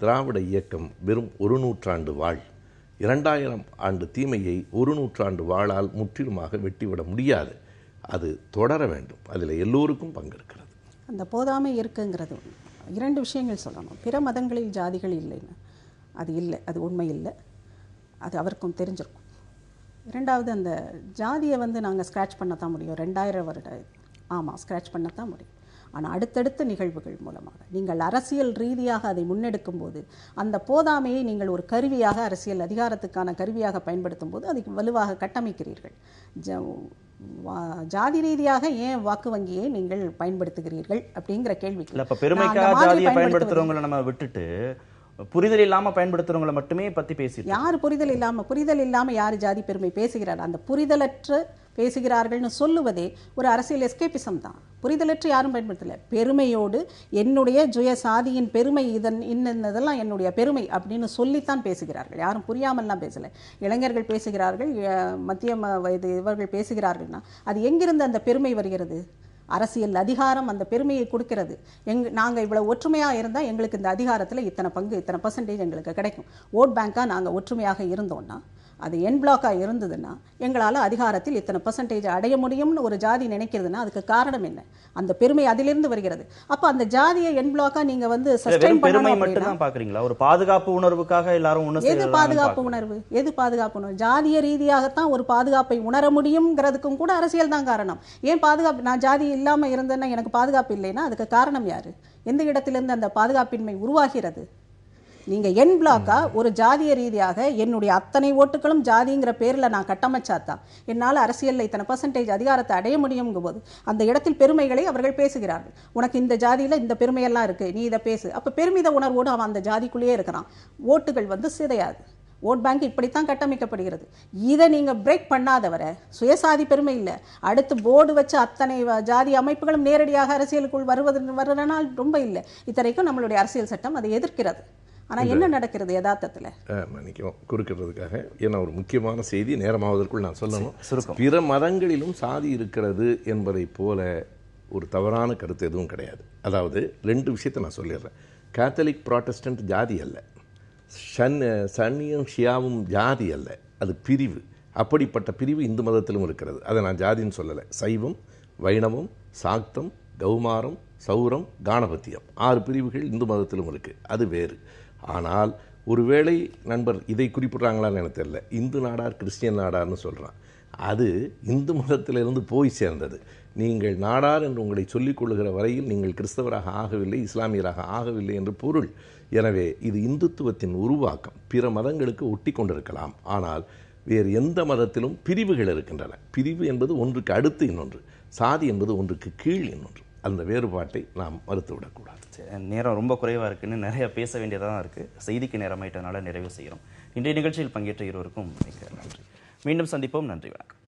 திராவிட இயக்கம் வெறும் 1 நூற்றாண்டு வாழ். 2000 ஆண்டு தீமையை 1 நூற்றாண்டு வாழால் முற்றிலுமாக வெட்டிவிட முடியாது. அது தொடர வேண்டும். அதில் எல்லோருக்கும் பங்கு இருக்கிறது. அந்த போதாமை இருக்குங்கிறது 2 விஷயங்கள் சொல்லணும். பிற மதங்களில் ஜாதிகள் இல்லைன்னு, அது இல்லை, அது உண்மை இல்லை. அது அவருக்கும் தெரிஞ்சிருக்கும். இரண்டாவது அந்த ஜாதியை வந்து நாங்கள் ஸ்க்ராட்ச் பண்ணத்தான் முடியும். 2000 வருட ஆமாம், ஸ்க்ராட்ச் பண்ணத்தான் முடியும். ஆனால் அடுத்தடுத்த நிகழ்வுகள் மூலமாக நீங்கள் அரசியல் ரீதியாக அதை முன்னெடுக்கும் போது அந்த போதாமையை நீங்கள் ஒரு கருவியாக, அரசியல் அதிகாரத்துக்கான கருவியாக பயன்படுத்தும் போது அதை வலுவாக கட்டமைக்கிறீர்கள். ஜாதி ரீதியாக ஏன் வாக்கு வங்கியை நீங்கள் பயன்படுத்துகிறீர்கள் அப்படிங்கிற கேள்விக்கு இப்ப பெருமைக்காக ஜாதியை பயன்படுத்துறவங்களை நம்ம விட்டுட்டு புரிதல் இல்லாம பயன்படுத்துறவங்களை மட்டுமே பத்தி பேசி, யார் புரிதல் இல்லாம யார் ஜாதி பெருமை பேசுகிறார்? அந்த புரிதலற்று பேசுகிறார்கள்னு சொல்லுவதே ஒரு அரசியல் எஸ்கேபிசம் தான். புரிதலற்று யாரும் பயன்படுத்தல. பெருமையோடு என்னுடைய சுய சாதியின் பெருமை, இன்னதெல்லாம் என்னுடைய பெருமை அப்படின்னு சொல்லித்தான் பேசுகிறார்கள். யாரும் புரியாமல்லாம் பேசல. இளைஞர்கள் பேசுகிறார்கள், மத்திய வயது இவர்கள் பேசுகிறார்கள்னா அது எங்கிருந்து அந்த பெருமை வருகிறது? அரசியல் அதிகாரம் அந்த பெருமையை கொடுக்கிறது. நாங்கள் இவ்வளவு ஒற்றுமையாக இருந்தால் எங்களுக்கு இந்த அதிகாரத்தில் இத்தனை பங்கு, இத்தனை % எங்களுக்கு கிடைக்கும். ஓட் பேங்காக நாங்கள் ஒற்றுமையாக இருந்தோம்னா, அது என் பிளாக்காக இருந்ததுன்னா எங்களால் அதிகாரத்தில் இத்தனை % அடைய முடியும்னு ஒரு ஜாதி நினைக்கிறதுனா அதுக்கு காரணம் என்ன? அந்த பெருமை அதிலிருந்து வருகிறது. அப்போ அந்த ஜாதியை என் பிளாக்காக நீங்கள் வந்து சஸ்டைன் பெருமை மட்டும் தான் பார்க்குறீங்களா? ஒரு பாதுகாப்பு உணர்வுக்காக எல்லாரும் எது பாதுகாப்பு உணர்வு? ஜாதிய ரீதியாகத்தான் ஒரு பாதுகாப்பை உணர முடியுங்கிறதுக்கும் கூட அரசியல் தான் காரணம். ஏன் பாதுகாப்பு? நான் ஜாதி இல்லாமல் இருந்தேன்னா எனக்கு பாதுகாப்பு இல்லைன்னா அதுக்கு காரணம் யாரு? எந்த இடத்திலிருந்து அந்த பாதுகாப்பின்மை உருவாகிறது? நீங்கள் என் பிளாக்கா ஒரு ஜாதிய ரீதியாக என்னுடைய அத்தனை ஓட்டுகளும் ஜாதிங்கிற பேரில் நான் கட்டமைச்சாதான் என்னால் அரசியலில் இத்தனை % அதிகாரத்தை அடைய முடியுங்கும் போது அந்த இடத்தில் பெருமைகளை அவர்கள் பேசுகிறார்கள். உனக்கு இந்த ஜாதியில் இந்த பெருமையெல்லாம் இருக்குது, நீ இதை பேசு. அப்போ பெருமித உணர்வோடு அவன் அந்த ஜாதிக்குள்ளேயே இருக்கிறான். ஓட்டுகள் வந்து சிதையாது. ஓட் பேங்க் இப்படித்தான் கட்டமைக்கப்படுகிறது. இதை நீங்கள் பிரேக் பண்ணாதவரை சுயசாதி பெருமை இல்லை. அடுத்து போர்டு வச்சு அத்தனை ஜாதி அமைப்புகளும் நேரடியாக அரசியலுக்குள் வருவதனால் ரொம்ப இல்லை. இத்தனைக்கும் நம்மளுடைய அரசியல் சட்டம் அதை எதிர்க்கிறது. ஆனால் என்ன நடக்கிறது யதார்த்தத்தில்? மன்னிக்கவும் குறுக்கிறதுக்காக, ஏன்னா ஒரு முக்கியமான செய்தி நேரமாவதற்குள் நான் சொல்லணும். பிற மதங்களிலும் சாதி இருக்கிறது என்பதை போல ஒரு தவறான கருத்து எதுவும் கிடையாது. அதாவது 2 விஷயத்தை நான் சொல்லிடுறேன். கேத்தலிக் ப்ராட்டஸ்டன்ட் ஜாதி அல்ல, சன்னியும் ஷியாவும் ஜாதி அல்ல, அது பிரிவு. அப்படிப்பட்ட பிரிவு இந்து மதத்திலும் இருக்கிறது. அதை நான் ஜாதின்னு சொல்லலை. சைவம், வைணவம், சாக்தம், கௌமாரம், சௌரம், காணபத்தியம் 6 பிரிவுகள் இந்து மதத்திலும் இருக்கு. அது வேறு. ஆனால் ஒருவேளை நண்பர் இதை குறிப்பிட்றாங்களான்னு எனக்கு தெரியல, இந்து நாடார் கிறிஸ்டியன் நாடார்னு சொல்கிறான். அது இந்து மதத்திலிருந்து போய் சேர்ந்தது. நீங்கள் நாடார் என்று உங்களை சொல்லிக் கொள்ளுகிற வரையில் நீங்கள் கிறிஸ்தவராக ஆகவில்லை, இஸ்லாமியராக ஆகவில்லை என்று பொருள். எனவே இது இந்துத்துவத்தின் உருவாக்கம். பிற மதங்களுக்கு ஒட்டி கொண்டிருக்கலாம், ஆனால் வேறு எந்த மதத்திலும் பிரிவுகள் இருக்கின்றன. பிரிவு என்பது ஒன்றுக்கு அடுத்து இன்னொன்று, சாதி என்பது ஒன்றுக்கு கீழ் இன்னொன்று. அந்த வேறுபாட்டை நாம் மறுத்துவிடக்கூடாது. நேரம் ரொம்ப குறைவாக இருக்குன்னு நிறைய பேச வேண்டியதாக தான் இருக்குது. செய்திக்கு நேரமாயிட்டனால நிறைவு செய்கிறோம். இன்றைய நிகழ்ச்சியில் பங்கேற்ற இருவருக்கும் மிக நன்றி. மீண்டும் சந்திப்போம். நன்றி, வணக்கம்.